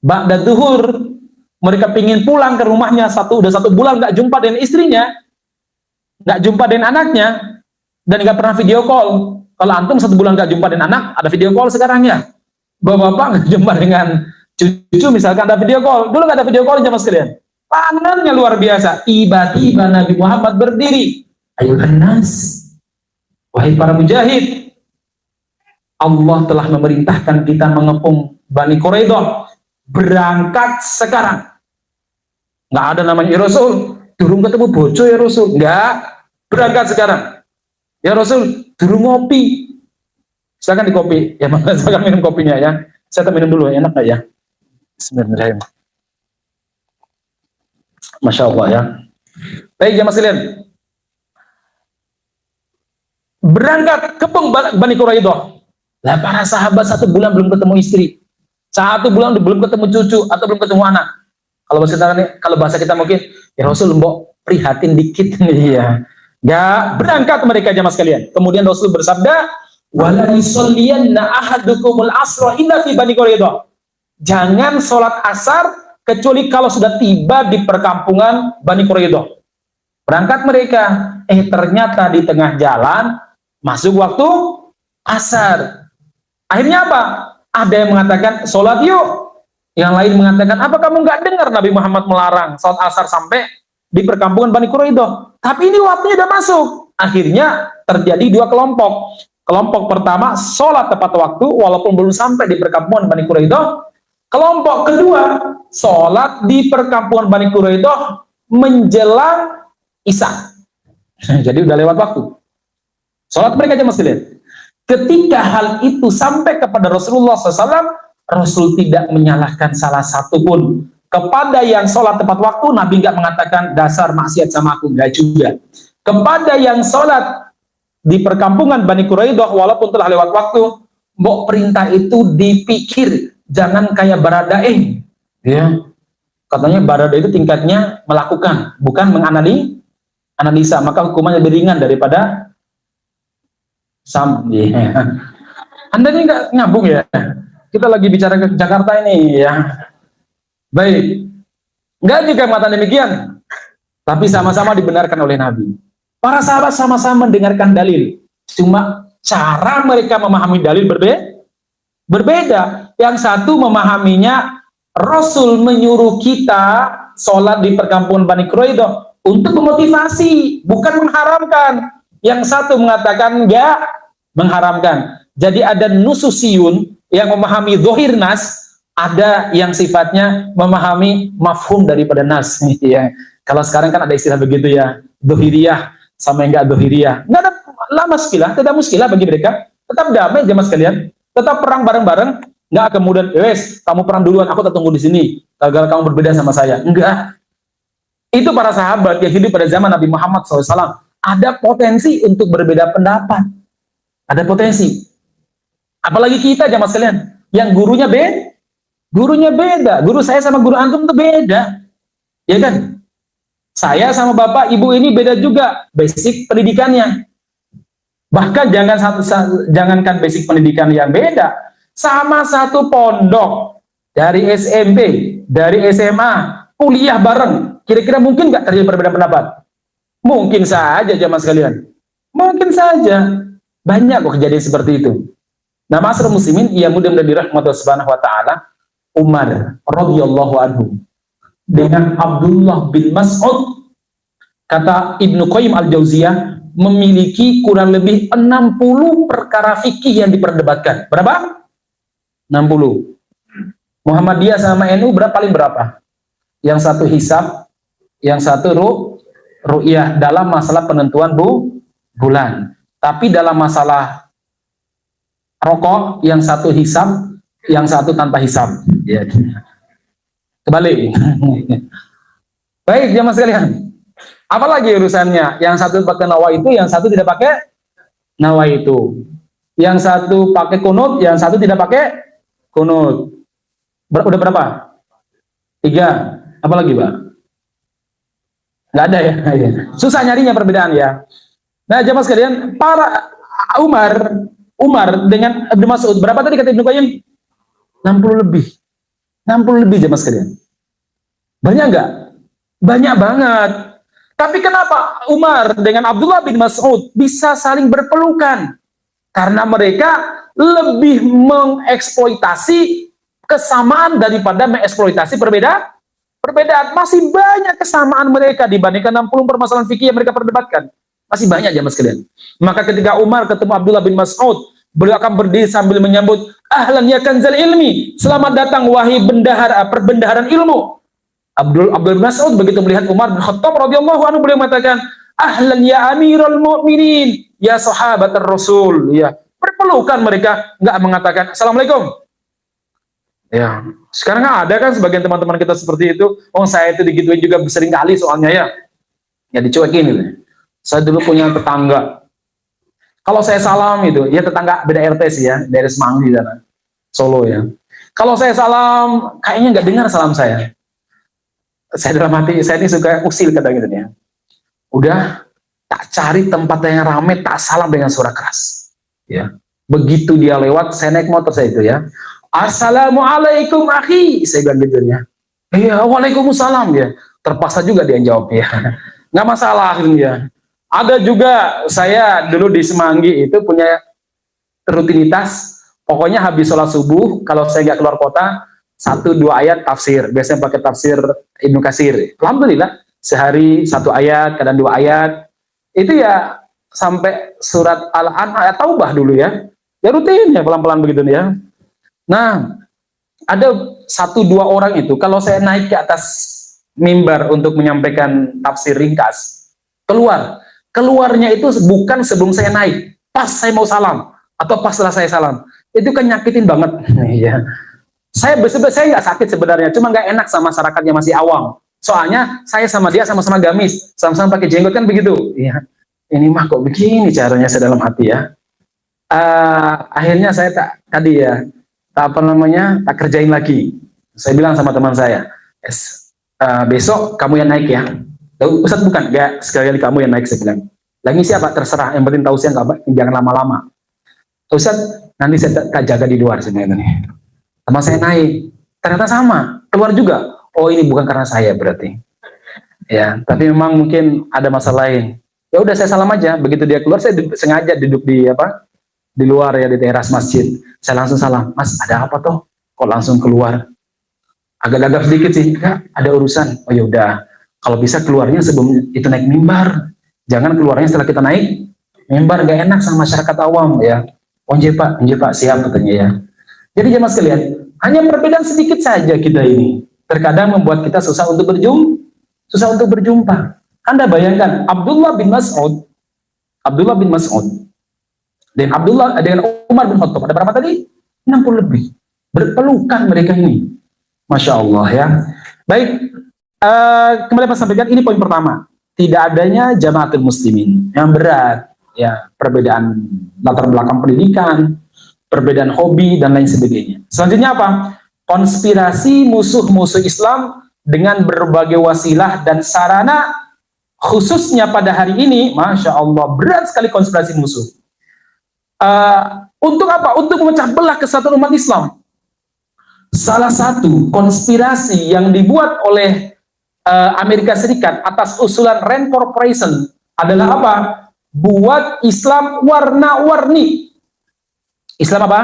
Ba'da duhur, mereka pingin pulang ke rumahnya, udah satu bulan nggak jumpa dengan istrinya, nggak jumpa dengan anaknya, dan nggak pernah video call. Kalau antum 1 bulan nggak jumpa dengan anak, ada video call sekarang ya. Bapak-bapak nggak jumpa dengan cucu, misalkan ada video call. Dulu nggak ada video call jemaah sekalian. Pandannya luar biasa. Tiba-tiba Nabi Muhammad berdiri. Ayuhan nas, wahai para mujahid, Allah telah memerintahkan kita mengepung Bani Quraidah. Berangkat sekarang. Nggak ada namanya, ya Rasul, durung ketemu bojo ya Rasul. Nggak, berangkat sekarang. Ya Rasul, durung ngopi. Silakan di kopi. Ya, silakan minum kopinya ya. Saya minum dulu, enak nggak ya? Bismillahirrahmanirrahim. Masya Allah ya. Baik jamaah sekalian. Berangkat ke Bani Quraidah. Lah para sahabat 1 bulan belum ketemu istri. 1 bulan belum ketemu cucu atau belum ketemu anak. Kalau bahasa kita mungkin, ya Rasul mbok prihatin dikit nih ya. Gak berangkat mereka jamaah sekalian. Kemudian Rasul bersabda, wala yusalliyanna ahadukumul asra illa fi Bani Quraidah. Jangan sholat asar kecuali kalau sudah tiba di perkampungan Bani Quraidah. Berangkat mereka, ternyata di tengah jalan masuk waktu asar. Akhirnya apa? Ada yang mengatakan sholat yuk. Yang lain mengatakan, apa kamu nggak dengar Nabi Muhammad melarang sholat asar sampai di perkampungan Bani Quraidah? Tapi ini waktunya udah masuk. Akhirnya terjadi 2 kelompok. Kelompok pertama sholat tepat waktu walaupun belum sampai di perkampungan Bani Quraidah. Kelompok kedua sholat di perkampungan Bani Quraidah menjelang Isya. Jadi udah lewat waktu. Sholat mereka jemaah sekalian. Ketika hal itu sampai kepada Rasulullah SAW, Rasul tidak menyalahkan salah satu pun. Kepada yang sholat tepat waktu, Nabi nggak mengatakan dasar maksiat sama aku, nggak juga. Kepada yang sholat di perkampungan Bani Quraidah walaupun telah lewat waktu, mbok perintah itu dipikir, jangan kayak baradae. Ya. Katanya barada itu tingkatnya melakukan, bukan menganalisa, maka hukumannya lebih ringan daripada Anda ini nggak nyambung ya. Kita lagi bicara ke Jakarta ini ya. Baik, nggak juga mengatakan demikian, tapi sama-sama dibenarkan oleh Nabi. Para sahabat sama-sama mendengarkan dalil, cuma cara mereka memahami dalil berbeda. Yang satu memahaminya Rasul menyuruh kita sholat di perkampungan Bani Quraidah untuk memotivasi, bukan mengharamkan. Yang satu mengatakan enggak, mengharamkan. Jadi ada nususiyun yang memahami zahir nas, ada yang sifatnya memahami mafhum daripada nas. Ya. Kalau sekarang kan ada istilah begitu ya, zahiriyah sama enggak zahiriyah. Enggak ada muskilah, tidak muskilah bagi mereka. Tetap damai jemaah sekalian, tetap perang bareng-bareng. Enggak kemudian, wes kamu perang duluan, aku tunggu di sini. Agar kamu berbeda sama saya. Enggak. Itu para sahabat yang hidup pada zaman Nabi Muhammad SAW. Ada potensi untuk berbeda pendapat. Ada potensi. Apalagi kita jamaah sekalian, yang gurunya beda. Guru saya sama guru antum itu beda. Ya kan? Saya sama bapak, ibu ini beda juga basic pendidikannya. Bahkan jangankan basic pendidikan yang beda, sama satu pondok, dari SMP, dari SMA, kuliah bareng, kira-kira mungkin nggak terjadi perbedaan pendapat? Mungkin saja jamaah sekalian. Mungkin saja. Banyak kok kejadian seperti itu. Nah, ma'asyiral muslimin, yang mudah-mudahan dirahmati Allah Subhanahu wa taala, Umar radhiyallahu anhu dengan Abdullah bin Mas'ud, kata Ibnu Qayyim al-Jauziyah, memiliki kurang lebih 60 perkara fikih yang diperdebatkan. Berapa? 60. Muhammadiyah sama NU paling berapa? Yang satu hisab, yang satu ru'yah dalam masalah penentuan bulan. Tapi dalam masalah rokok, yang satu hisab, yang satu tanpa hisab. Ya. Kembali. Baik, jamaah sekalian. Apalagi urusannya? Yang satu pakai nawa itu, yang satu tidak pakai nawa itu. Yang satu pakai kunut, yang satu tidak pakai kunut. Udah berapa? 3. Apa lagi, Pak? Nggak ada ya? Susah nyarinya perbedaan ya. Nah, jamaah sekalian, para Umar dengan Ibnu Mas'ud, berapa tadi kata Ibnu Qayyim? 60 lebih. 60 lebih jamaah sekalian. Banyak nggak? Banyak banget. Tapi kenapa Umar dengan Abdullah bin Mas'ud bisa saling berpelukan? Karena mereka lebih mengeksploitasi kesamaan daripada mengeksploitasi perbedaan. Masih banyak kesamaan mereka dibandingkan 60 permasalahan fikih yang mereka perdebatkan. Masih banyak jamaah sekalian. Maka ketika Umar ketemu Abdullah bin Mas'ud, beliau akan berdiri sambil menyambut, ahlan ya kanzal ilmi, selamat datang wahai perbendaharaan ilmu. Abdul bin Mas'ud begitu melihat Umar bin Khattab radhiyallahu anhu, beliau mengatakan, ahlan ya Amirul Mukminin, ya sahabat Rasul, ya. Berpelukan mereka, enggak mengatakan assalamualaikum. Ya, sekarang ada kan sebagian teman-teman kita seperti itu. Oh, saya itu digituin juga sering kali soalnya ya. Ya dicuekin gitu. Saya dulu punya tetangga. Kalau saya salam itu, ya tetangga beda RT sih ya, dari Semanggi sana, Solo ya. Kalau saya salam, kayaknya nggak dengar salam saya. Saya dalam hati, saya ini suka usil kadang gitu ya. Udah, tak cari tempat yang ramai, tak salam dengan suara keras. Ya, begitu dia lewat, saya naik motor saya itu ya. Assalamualaikum akhi, saya bilang gitu ya. Iya, waalaikumsalam ya. Terpaksa juga dia jawab ya. Nggak masalah gitu ya. Ada juga saya dulu di Semanggi itu punya rutinitas, pokoknya habis sholat subuh, kalau saya nggak keluar kota, 1-2 ayat tafsir, biasanya pakai tafsir Ibnu Katsir. Alhamdulillah, sehari 1 ayat, kadang 2 ayat, itu ya sampai surat Al-An'am, Taubah dulu ya. Ya rutin ya, pelan-pelan begitu ya. Nah, ada 1-2 orang itu, kalau saya naik ke atas mimbar untuk menyampaikan tafsir ringkas, keluarnya itu bukan sebelum saya naik, pas saya mau salam, atau pas setelah saya salam, itu kan nyakitin banget. Ya. Saya nggak sakit sebenarnya, cuma nggak enak sama masyarakatnya masih awam. Soalnya saya sama dia sama-sama gamis, sama-sama pakai jenggot kan begitu. Ya. Ini mah kok begini caranya, saya dalam hati ya. Akhirnya saya tak kerjain lagi. Saya bilang sama teman saya, besok kamu yang naik ya. Ustaz bukan, enggak, sekali-kali kamu yang naik, saya bilang. Lagi siapa? Terserah, yang penting tahu saya jangan lama-lama. Ustaz, nanti saya tak jaga di luar sebenarnya. Sama saya naik, ternyata sama, keluar juga. Oh, ini bukan karena saya berarti. Ya, tapi memang mungkin ada masalah lain. Ya udah, saya salam aja. Begitu dia keluar, saya sengaja duduk di luar ya, di teras masjid. Saya langsung salam, Mas, ada apa toh? Kok langsung keluar? Agak gagap sedikit sih, enggak, ada urusan. Oh ya udah, kalau bisa keluarnya sebelum itu naik mimbar. Jangan keluarnya setelah kita naik mimbar, nggak enak sama masyarakat awam ya. Oh iya Pak, siap katanya ya. Jadi jemaah sekalian, hanya perbedaan sedikit saja kita ini. Terkadang membuat kita susah untuk berjumpa. Anda bayangkan Abdullah bin Mas'ud dan Umar bin Khattab, ada berapa tadi? 60 lebih. Berpelukan mereka ini. Masya Allah ya. Baik, kembali saya sampaikan, ini poin pertama. Tidak adanya jamaatul muslimin. Yang berat, ya, perbedaan latar belakang pendidikan, perbedaan hobi, dan lain sebagainya. Selanjutnya apa? Konspirasi musuh-musuh Islam dengan berbagai wasilah dan sarana, khususnya pada hari ini, Masya Allah, berat sekali konspirasi musuh. Untuk apa? Untuk memecah belah kesatuan umat Islam. Salah satu konspirasi yang dibuat oleh Amerika Serikat atas usulan Rand Corporation adalah apa? Buat Islam warna-warni. Islam apa?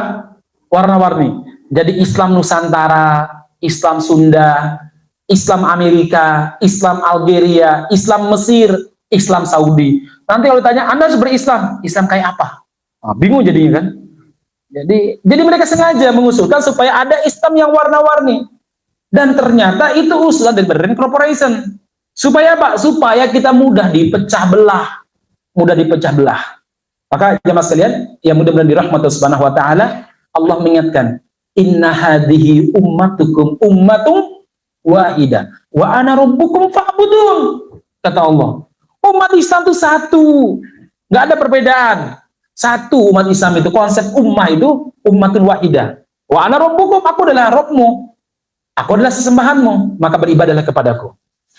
Warna-warni. Jadi Islam Nusantara, Islam Sunda, Islam Amerika, Islam Algeria, Islam Mesir, Islam Saudi. Nanti kalau ditanya, Anda harus berislam, Islam kayak apa? Nah, bingung jadinya kan? Jadi mereka sengaja mengusulkan supaya ada Islam yang warna-warni. Dan ternyata itu usulan dari Rand Corporation. Supaya apa? Supaya kita mudah dipecah belah. Maka jemaah sekalian, yang mudah-mudahan dirahmati Subhanahu wa taala, Allah mengingatkan, "Inna hadhihi ummatukum ummatum wahidah wa ana rabbukum fa'budun." Kata Allah, umat Islam itu satu. Enggak ada perbedaan. Satu umat Islam itu, konsep ummah itu ummatun wahidah. Wa ana rabbukum, aku adalah Rabbmu. Aku adalah sesembahanmu, maka beribadahlah kepadaku.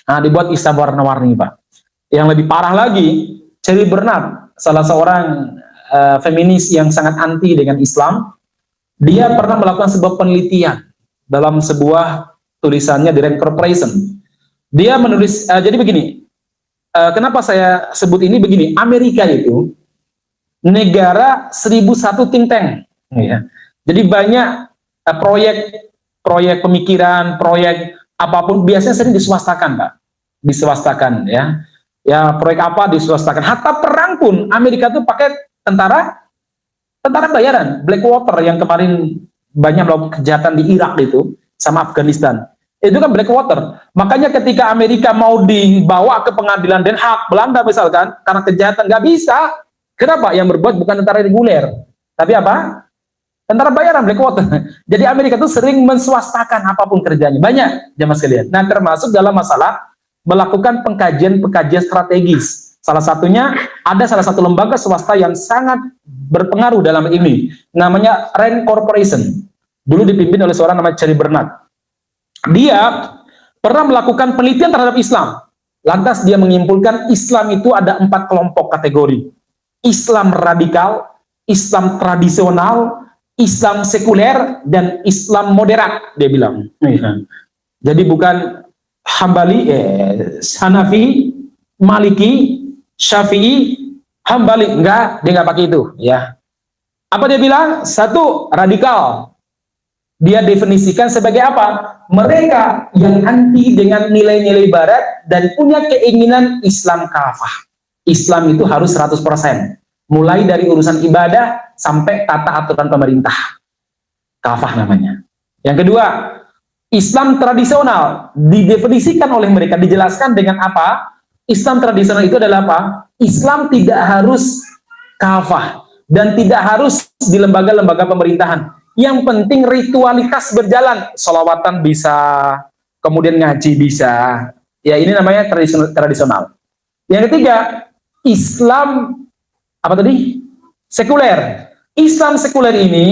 Nah, dibuat Islam warna-warni, Pak. Yang lebih parah lagi, Cherry Bernard, salah seorang feminis yang sangat anti dengan Islam, dia pernah melakukan sebuah penelitian dalam sebuah tulisannya di Rand Corporation. Dia menulis, jadi begini, kenapa saya sebut ini begini, Amerika itu negara 1001 think tank. Ya. Jadi banyak proyek pemikiran, proyek apapun biasanya sering diswastakan, Pak. Diswastakan ya. Ya, proyek apa diswastakan. Hatta perang pun Amerika tuh pakai tentara bayaran, Blackwater yang kemarin banyak melakukan kejahatan di Irak itu sama Afghanistan. Itu kan Blackwater. Makanya ketika Amerika mau dibawa ke pengadilan Den Haag, Belanda misalkan, karena kejahatan, nggak bisa. Kenapa? Yang berbuat bukan tentara reguler, tapi apa? Tentara bayaran, Blackwater. Jadi Amerika itu sering menswastakan apapun kerjanya. Banyak, jamaah sekalian. Nah, termasuk dalam masalah melakukan pengkajian strategis. Salah satunya, ada salah satu lembaga swasta yang sangat berpengaruh dalam ini. Namanya Rand Corporation. Dulu dipimpin oleh seorang namanya Thierry Bernard. Dia pernah melakukan penelitian terhadap Islam. Lantas dia menyimpulkan Islam itu ada 4 kelompok kategori. Islam radikal, Islam tradisional, Islam sekuler, dan Islam moderat, dia bilang. Jadi bukan Hambali, Hanafi, Maliki, Syafi'i, Hambali. Enggak, dia enggak pakai itu. Ya. Apa dia bilang? 1, radikal. Dia definisikan sebagai apa? Mereka yang anti dengan nilai-nilai barat dan punya keinginan Islam kafah. Islam itu harus 100%. Mulai dari urusan ibadah sampai tata aturan pemerintah. Kafah namanya. Yang kedua, Islam tradisional. Didefinisikan oleh mereka, dijelaskan dengan apa? Islam tradisional itu adalah apa? Islam tidak harus kafah dan tidak harus di lembaga-lembaga pemerintahan. Yang penting ritualitas berjalan, sholawatan bisa, kemudian ngaji bisa. Ya, ini namanya tradisional. Yang ketiga, Islam apa tadi? Sekuler. Islam sekuler ini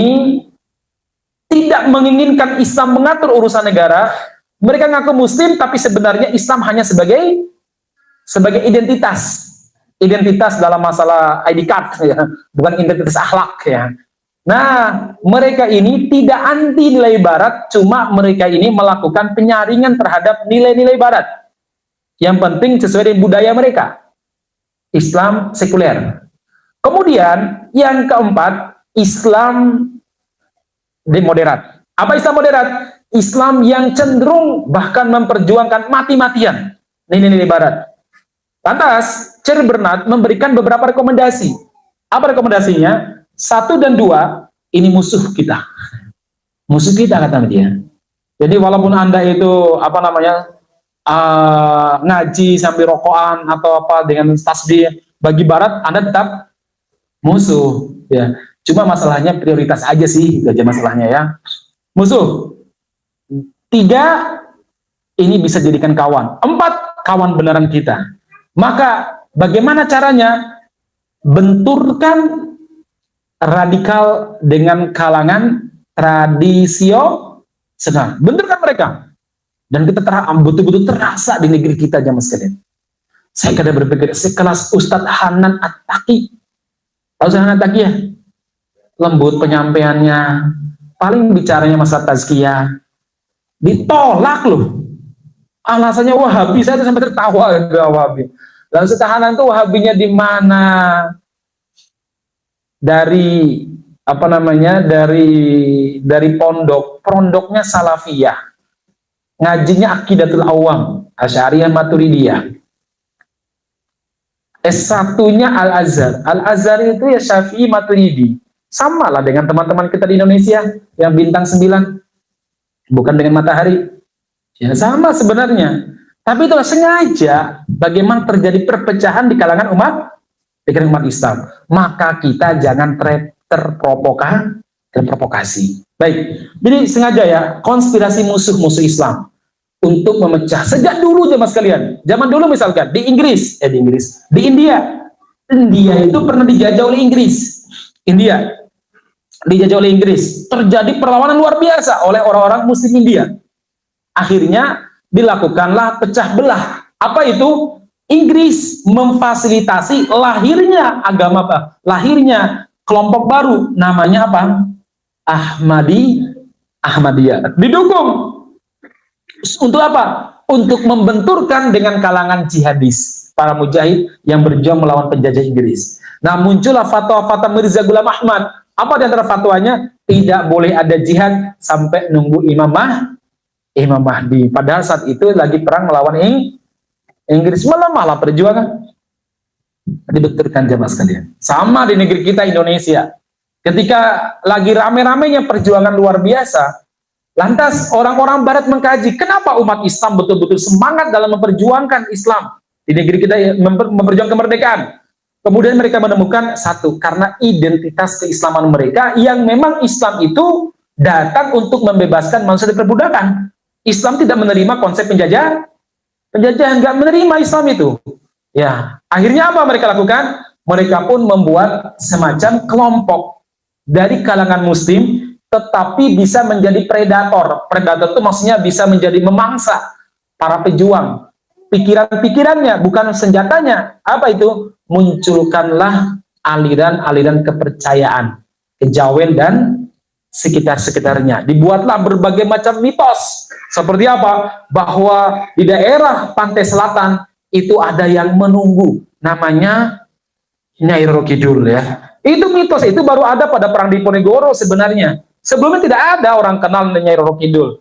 tidak menginginkan Islam mengatur urusan negara. Mereka ngaku Muslim, tapi sebenarnya Islam hanya sebagai identitas. Identitas dalam masalah ID card, ya, bukan identitas akhlak, ya. Nah, mereka ini tidak anti nilai barat, cuma mereka ini melakukan penyaringan terhadap nilai-nilai barat. Yang penting sesuai dengan budaya mereka. Islam sekuler. Kemudian, yang keempat, Islam moderat. Apa Islam moderat? Islam yang cenderung bahkan memperjuangkan mati-matian nilai-nilai barat. Lantas, Thierry Bernard memberikan beberapa rekomendasi. Apa rekomendasinya? 1 dan 2, ini musuh kita. Musuh kita, kata dia. Jadi walaupun Anda itu apa namanya ngaji sambil rokokan atau apa dengan tasbih, bagi barat Anda tetap musuh, ya. Cuma masalahnya prioritas aja sih, itu aja masalahnya, ya. Musuh. 3, ini bisa jadikan kawan. 4, kawan beneran kita. Maka bagaimana caranya? Benturkan radikal dengan kalangan tradisional. Benturkan mereka. Dan kita betul-betul terasa di negeri kita, jamaah sekalian. Saya kadang berpikir, sekelas Ustadz Hanan At-Taqi. Tahu Ustadz Hanan At-Taqi ya? Lembut penyampaiannya, paling bicaranya masalah tazkiyah. Ditolak loh. Alasannya Wahabi, saya sampai tertawa ke Wahabi. Lalu Ustadz Hanan itu Wahabinya di mana? Dari apa namanya, dari pondoknya Salafiyah, ngajinya Aqidatul Awam, Asy'ariyah Maturidiyah. S1-nya Al-Azhar. Al-Azhar itu ya Syafi'i Maturidi. Sama lah dengan teman-teman kita di Indonesia yang bintang 9, bukan dengan matahari. Ya sama sebenarnya. Tapi itulah sengaja bagaimana terjadi perpecahan di kalangan umat Islam. Maka kita jangan terprovokasi. Baik, jadi sengaja ya, konspirasi musuh-musuh Islam untuk memecah. Sejak dulu jemaah sekalian, zaman dulu misalkan di India itu pernah dijajah oleh Inggris. Dijajah oleh Inggris. Terjadi perlawanan luar biasa oleh orang-orang Muslim India. Akhirnya dilakukanlah pecah belah. Apa itu? Inggris memfasilitasi lahirnya agama apa? Lahirnya kelompok baru, namanya apa? Ahmadiyah. Didukung. Untuk apa? Untuk membenturkan dengan kalangan jihadis, para mujahid yang berjuang melawan penjajah Inggris. Nah, muncullah fatwa-fatwa Mirza Ghulam Ahmad. Apa di antara fatwanya? Tidak boleh ada jihad sampai nunggu Imam Mahdi. Padahal saat itu lagi perang melawan Inggris, melemahlah perjuangan. Dibenturkan jemaah sekalian. Sama di negeri kita Indonesia. Ketika lagi rame-ramenya perjuangan luar biasa, Lantas orang-orang barat mengkaji, kenapa umat Islam betul-betul semangat dalam memperjuangkan Islam di negeri kita, memperjuangkan kemerdekaan. Kemudian mereka menemukan satu, karena identitas keislaman mereka yang memang Islam itu datang untuk membebaskan manusia dari perbudakan. Islam tidak menerima konsep penjajahan, nggak menerima Islam itu. Ya, akhirnya apa mereka lakukan? Mereka pun membuat semacam kelompok dari kalangan Muslim, tetapi bisa menjadi predator. Predator itu maksudnya bisa menjadi memangsa para pejuang. Pikiran-pikirannya, bukan senjatanya. Apa itu? Munculkanlah aliran-aliran kepercayaan, kejawen dan sekitar-sekitarnya. Dibuatlah berbagai macam mitos. Seperti apa? Bahwa di daerah pantai selatan itu ada yang menunggu, namanya Nyai Roro Kidul, ya. Itu mitos, itu baru ada pada Perang Diponegoro sebenarnya. Sebelumnya tidak ada orang kenal Nyai Roro Kidul.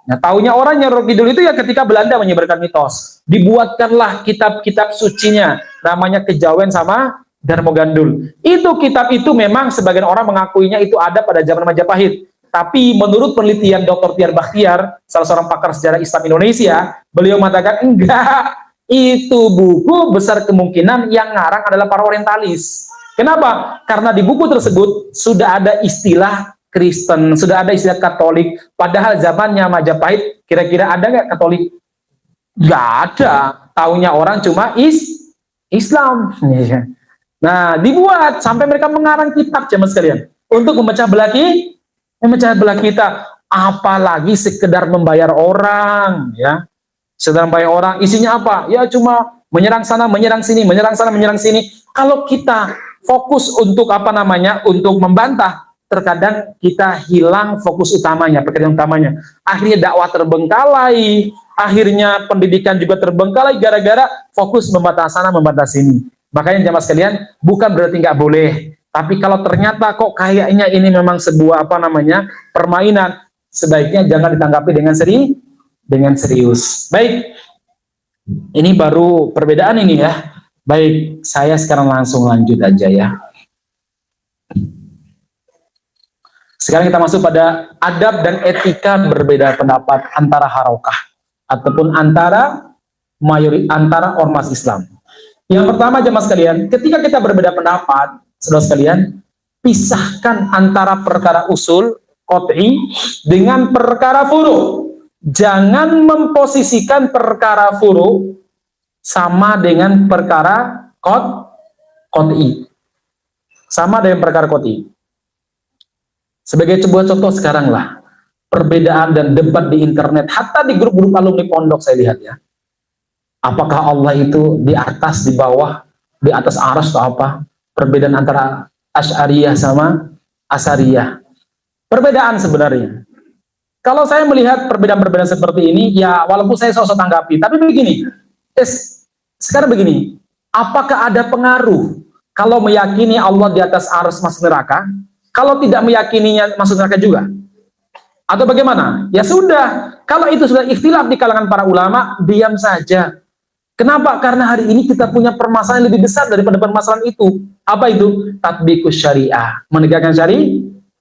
Nah, taunya orang Nyai Roro Kidul itu ya ketika Belanda menyebarkan mitos. Dibuatkanlah kitab-kitab sucinya, namanya Kejawen sama Darmo Gandul. Itu kitab itu memang sebagian orang mengakuinya itu ada pada zaman Majapahit. Tapi menurut penelitian Dr. Tiar Bakhtiar, salah seorang pakar sejarah Islam Indonesia, beliau mengatakan enggak. Itu buku besar kemungkinan yang ngarang adalah para orientalis. Kenapa? Karena di buku tersebut sudah ada istilah Kristen, sudah ada istilah Katolik. Padahal zamannya Majapahit, kira-kira ada nggak Katolik? Nggak ada. Taunya orang cuma Islam. Nah, dibuat sampai mereka mengarang kitab, jemaah sekalian, untuk memecah belah kita. Apalagi sekedar membayar orang, ya. Sedang banyak orang, isinya apa? Ya cuma menyerang sana, menyerang sini, menyerang sana, menyerang sini. Kalau kita fokus untuk apa namanya, untuk membantah, terkadang kita hilang fokus utamanya, pekerjaan utamanya. Akhirnya dakwah terbengkalai, akhirnya pendidikan juga terbengkalai gara-gara fokus membantah sana, membantah sini. Makanya jamaah sekalian, bukan berarti nggak boleh. Tapi kalau ternyata kok kayaknya ini memang sebuah apa namanya permainan, sebaiknya jangan ditanggapi dengan serius. Baik, ini baru perbedaan ini ya. Baik, saya sekarang langsung lanjut aja ya. Sekarang kita masuk pada adab dan etika berbeda pendapat antara harokah ataupun antara ormas Islam. Yang pertama jemaah sekalian, ketika kita berbeda pendapat, saudara sekalian, pisahkan antara perkara usul qot'i dengan perkara furu'. Jangan memposisikan perkara furu sama dengan perkara qot'i. Sama dengan perkara qot'i. Sebagai sebuah contoh sekarang lah, perbedaan dan debat di internet, hatta di grup-grup alumni pondok saya lihat ya. Apakah Allah itu di atas, di bawah, di atas aras atau apa? Perbedaan antara Asy'ariyah sama Asariyah. Perbedaan sebenarnya. Kalau saya melihat perbedaan-perbedaan seperti ini, ya walaupun saya sosok tanggapi, tapi begini, sekarang begini, apakah ada pengaruh kalau meyakini Allah di atas arsy masuk neraka, kalau tidak meyakininya masuk neraka juga? Atau bagaimana? Ya sudah, kalau itu sudah ikhtilaf di kalangan para ulama, diam saja. Kenapa? Karena hari ini kita punya permasalahan lebih besar daripada permasalahan itu. Apa itu? Tatbiqus syariah, menegakkan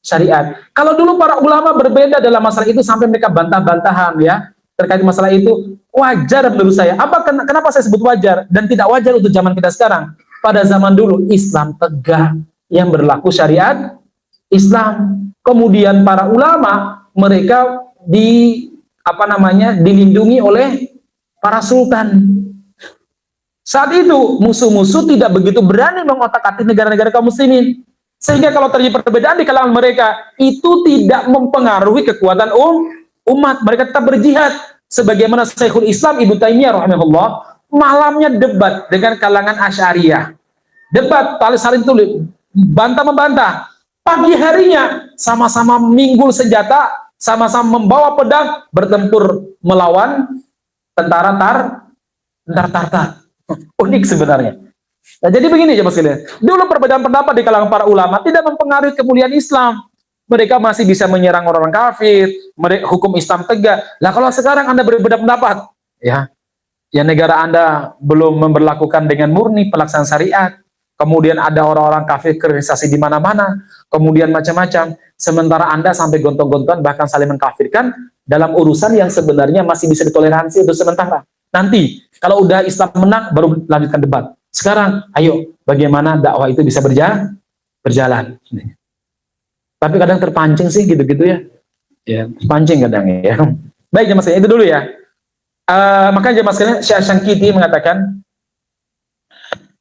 syariat. Kalau dulu para ulama berbeda dalam masalah itu sampai mereka bantah-bantahan ya terkait masalah itu, wajar menurut saya. Kenapa saya sebut wajar dan tidak wajar untuk zaman kita sekarang? Pada zaman dulu Islam tegak, yang berlaku syariat Islam. Kemudian para ulama mereka dilindungi oleh para sultan. Saat itu musuh-musuh tidak begitu berani mengotak-atik negara-negara kaum muslimin. Sehingga kalau terjadi perbedaan di kalangan mereka, itu tidak mempengaruhi kekuatan umat. Mereka tetap berjihad. Sebagaimana Syekhul Islam Ibnu Taimiyah rahimahullah, malamnya debat dengan kalangan Asy'ariyah. Debat, saling tulis, bantah-membantah. Pagi harinya, sama-sama minggul senjata, sama-sama membawa pedang, bertempur melawan tentara Tartar. Unik sebenarnya. Nah, jadi begini jemaah sekalian. Dulu perbedaan pendapat di kalangan para ulama tidak mempengaruhi kemuliaan Islam. Mereka masih bisa menyerang orang-orang kafir, hukum Islam tegak. Lah kalau sekarang Anda berbeda pendapat, ya negara Anda belum memberlakukan dengan murni pelaksanaan syariat. kemudian ada orang-orang kafir kriminalisasi di mana-mana, kemudian macam-macam. Sementara Anda sampai gontok-gontokan bahkan saling mengkafirkan dalam urusan yang sebenarnya masih bisa ditoleransi untuk sementara. Nanti kalau udah Islam menang baru lanjutkan debat. Sekarang ayo bagaimana dakwah itu bisa berjalan. Tapi kadang terpancing sih gitu-gitu ya. Ya, terpancing kadang ya. Baik jemaah sekalian, itu dulu ya. Maka jemaah sekalian, Syekh Syangkiti mengatakan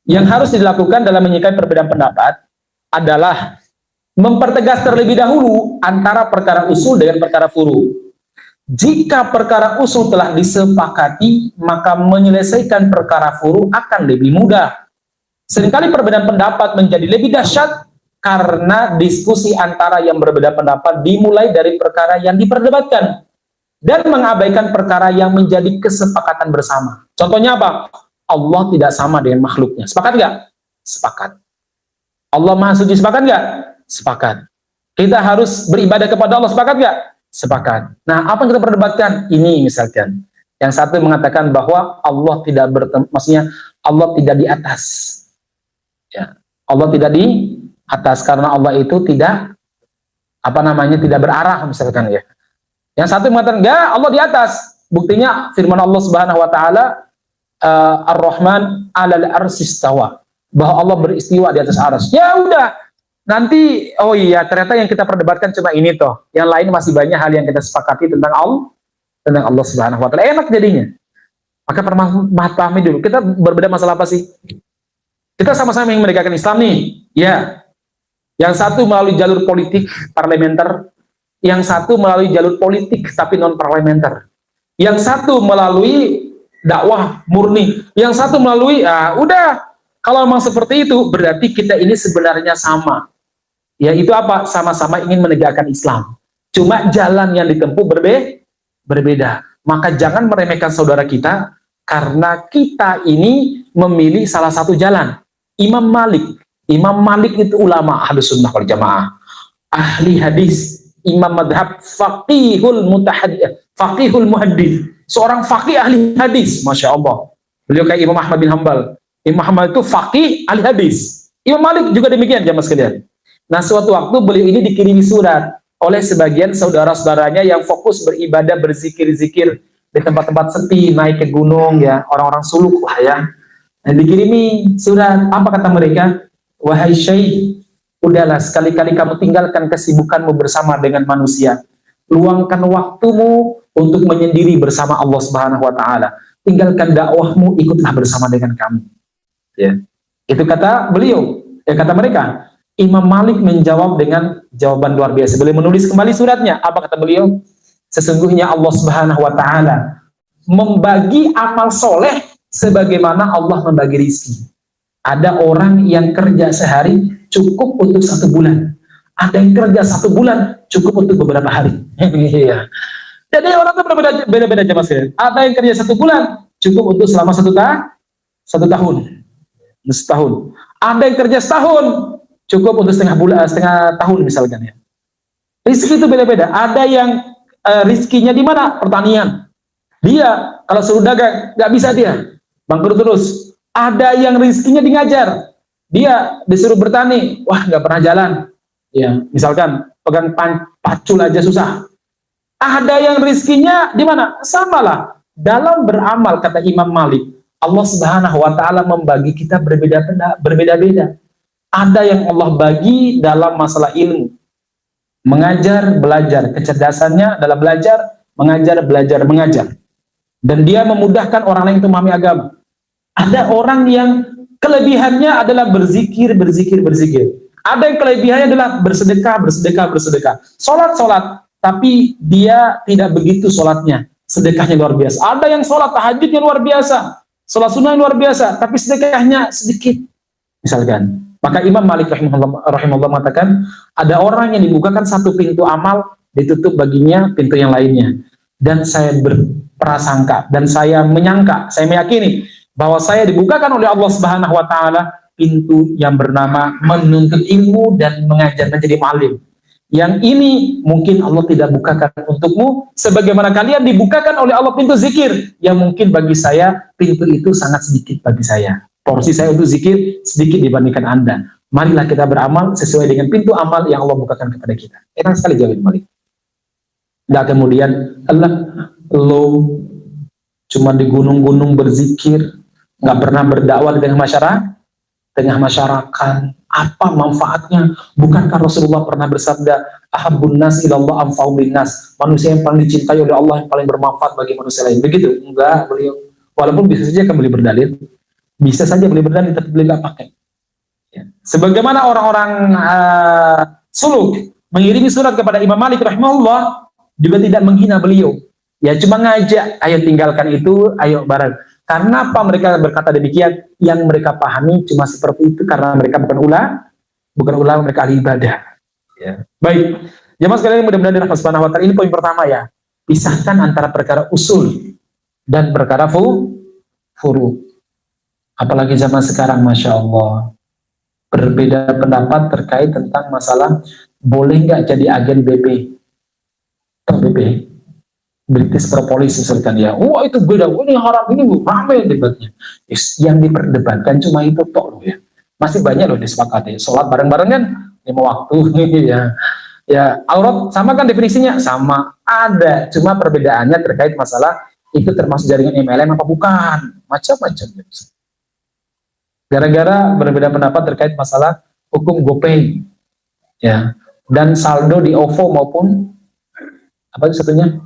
yang harus dilakukan dalam menyikapi perbedaan pendapat adalah mempertegas terlebih dahulu antara perkara usul dengan perkara furu. Jika perkara usul telah disepakati, maka menyelesaikan perkara furu akan lebih mudah. Seringkali perbedaan pendapat menjadi lebih dahsyat karena diskusi antara yang berbeda pendapat dimulai dari perkara yang diperdebatkan dan mengabaikan perkara yang menjadi kesepakatan bersama. Contohnya apa? Allah tidak sama dengan makhluknya. Sepakat nggak? Sepakat. Allah Maha Suci, sepakat nggak? Sepakat. Kita harus beribadah kepada Allah, sepakat nggak? Sepakat. Nah, apa yang kita perdebatkan? Ini misalkan. Yang satu mengatakan bahwa Allah tidak maksudnya Allah tidak di atas. Ya. Allah tidak di atas karena Allah itu tidak tidak berarah misalkan ya. Yang satu mengatakan enggak, Allah di atas. Buktinya firman Allah Subhanahu wa taala Ar-Rahman 'alal arsy istawa, bahwa Allah beristiwa di atas arsy. Ya udah. Nanti oh iya ternyata yang kita perdebatkan cuma ini toh. Yang lain masih banyak hal yang kita sepakati tentang Allah Subhanahu wa taala. Enak jadinya. Maka pahami dulu. Kita berbeda masalah apa sih? Kita sama-sama ingin menegakkan Islam nih. Ya. Yang satu melalui jalur politik parlementer, yang satu melalui jalur politik tapi non parlementer. Yang satu melalui dakwah murni, yang satu melalui udah. Kalau memang seperti itu berarti kita ini sebenarnya sama. Yaitu apa? Sama-sama ingin menegakkan Islam. Cuma jalan yang ditempuh berbeda. Maka jangan meremehkan saudara kita karena kita ini memilih salah satu jalan. Imam Malik itu ulama Ahlus Sunnah wal Jamaah, ahli hadis, imam madhab, faqihul muhaddits, seorang faqih ahli hadis, masya Allah. Beliau kayak Imam Ahmad bin Hanbal. Imam Ahmad itu faqih ahli hadis. Imam Malik juga demikian jamaah sekalian. Nah, suatu waktu beliau ini dikirimi surat oleh sebagian saudara-saudaranya yang fokus beribadah, berzikir-zikir di tempat-tempat sepi, naik ke gunung ya, orang-orang suluk lah ya. Nah, dikirimi surat, apa kata mereka? Wahai Syekh, udahlah sekali-kali kamu tinggalkan kesibukanmu bersama dengan manusia. Luangkan waktumu untuk menyendiri bersama Allah Subhanahu wa taala. Tinggalkan dakwahmu, ikutlah bersama dengan kami. Ya. Itu kata beliau, kata mereka. Imam Malik menjawab dengan jawaban luar biasa. Beliau menulis kembali suratnya. Apa kata beliau? Sesungguhnya Allah Subhanahu wa taala membagi amal soleh sebagaimana Allah membagi rizki. Ada orang yang kerja sehari cukup untuk 1 bulan. Ada yang kerja 1 bulan cukup untuk beberapa hari. Jadi orang itu beda-beda jemaah sekalian. Ada yang kerja 1 bulan cukup untuk selama 1 tahun. Setahun. Ada yang kerja setahun cukup untuk setengah tahun misalkan ya. Rizki itu beda-beda. Ada yang rizkinya di mana? Pertanian. Dia kalau suruh dagang nggak bisa dia, bangkrut terus. Ada yang rizkinya di ngajar. Dia disuruh bertani, wah nggak pernah jalan. Ya, misalkan pegang pacul aja susah. Ada yang rizkinya di mana? Sama lah. Dalam beramal kata Imam Malik, Allah Subhanahu wa taala membagi kita berbeda-beda. Ada yang Allah bagi dalam masalah ilmu. Mengajar, belajar. Kecerdasannya dalam belajar, mengajar, belajar, mengajar. Dan dia memudahkan orang lain untuk memahami agama. Ada orang yang kelebihannya adalah berzikir. Ada yang kelebihannya adalah bersedekah. Sholat, tapi dia tidak begitu sholatnya. Sedekahnya luar biasa. Ada yang sholat tahajudnya luar biasa. Sholat sunnah luar biasa, tapi sedekahnya sedikit. Misalkan. Maka Imam Malik rahimahullah mengatakan, ada orang yang dibukakan 1 pintu amal, ditutup baginya pintu yang lainnya. Dan saya berprasangka, dan saya menyangka, saya meyakini, bahwa saya dibukakan oleh Allah Subhanahu wa taala pintu yang bernama menuntut ilmu dan mengajar menjadi alim. Yang ini mungkin Allah tidak bukakan untukmu, sebagaimana kalian dibukakan oleh Allah pintu zikir, yang mungkin bagi saya pintu itu sangat sedikit bagi saya. Porsi saya untuk zikir sedikit dibandingkan Anda. Marilah kita beramal sesuai dengan pintu amal yang Allah bukakan kepada kita. Enak sekali jawab Malik. Nggak kemudian, Allah, lo cuma di gunung-gunung berzikir, nggak pernah berdakwah dengan masyarakat. Apa manfaatnya? Bukankah Rasulullah pernah bersabda, ahabbun nas ilallah anfa'u linnas. Manusia yang paling dicintai oleh Allah yang paling bermanfaat bagi manusia lain. Begitu? Enggak, beliau. Walaupun bisa saja kan beliau berdalil, bisa saja beliau berdalil, tapi beliau nggak pakai. Ya. Sebagaimana orang-orang suluk mengiringi surat kepada Imam Malik rahimahullah, juga tidak menghina beliau. Ya cuma ngajak, ayo tinggalkan itu, ayo bareng. Karena apa mereka berkata demikian? Yang mereka pahami cuma seperti itu karena mereka bukan ulama, mereka ahli ibadah. Ya. Baik, jemaah sekalian mudah-mudahan dirahmati Subhanahu wa taala. Ini poin pertama ya. Pisahkan antara perkara usul dan perkara furu. Apalagi zaman sekarang, masya Allah, berbeda pendapat terkait tentang masalah boleh nggak jadi agen BP, British Propolis misalkan ya, wah itu beda, ini haram, ini ramai debatnya. Yang diperdebatkan cuma itu tok loh ya, masih banyak loh disepakati. Sholat bareng-bareng kan 5 waktu ya aurat sama kan definisinya sama, ada cuma perbedaannya terkait masalah itu termasuk jaringan MLM apa bukan, macam-macam. Gara-gara berbeda pendapat terkait masalah hukum GoPay ya, dan saldo di OVO maupun apa itu satunya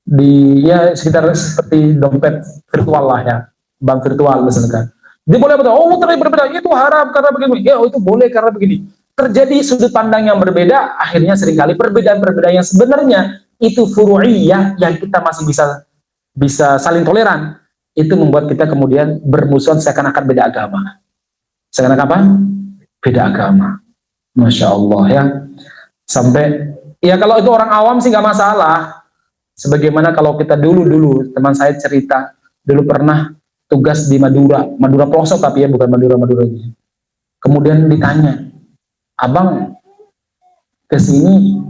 di ya sekitar seperti dompet virtual lah ya, bank virtual misalkan. Dia boleh betul, oh ternyata berbeda, itu haram karena begini, ya oh, itu boleh karena begini. Terjadi sudut pandang yang berbeda, akhirnya seringkali perbedaan-perbedaan yang sebenarnya itu furu'iyah yang kita masih bisa saling toleran, itu membuat kita kemudian bermusuhan seakan-akan beda agama. Seakan-akan apa? Beda agama. Masya Allah ya. Sampai ya kalau itu orang awam sih nggak masalah. Sebagaimana kalau kita dulu teman saya cerita dulu pernah tugas di Madura pelosok tapi ya bukan Madura ini. Kemudian ditanya, abang kesini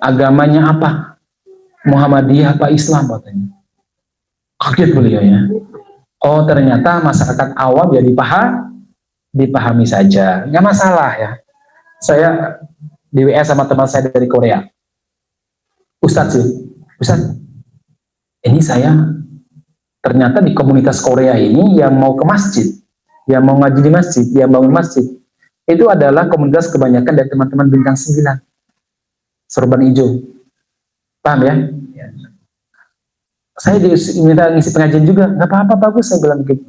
agamanya apa? Muhammadiyah apa Islam katanya. Kaget beliau ya. Oh ternyata masyarakat awam ya dipahami saja, nggak masalah ya. Saya di WA sama teman saya dari Korea. Ustaz, ini saya ternyata di komunitas Korea ini yang mau ke masjid, yang mau ngaji di masjid, yang bangun masjid, itu adalah komunitas kebanyakan dari teman-teman bintang 9, sorban hijau. Paham ya? Saya diminta ngisi pengajian juga, nggak apa-apa, bagus, saya bilang begitu.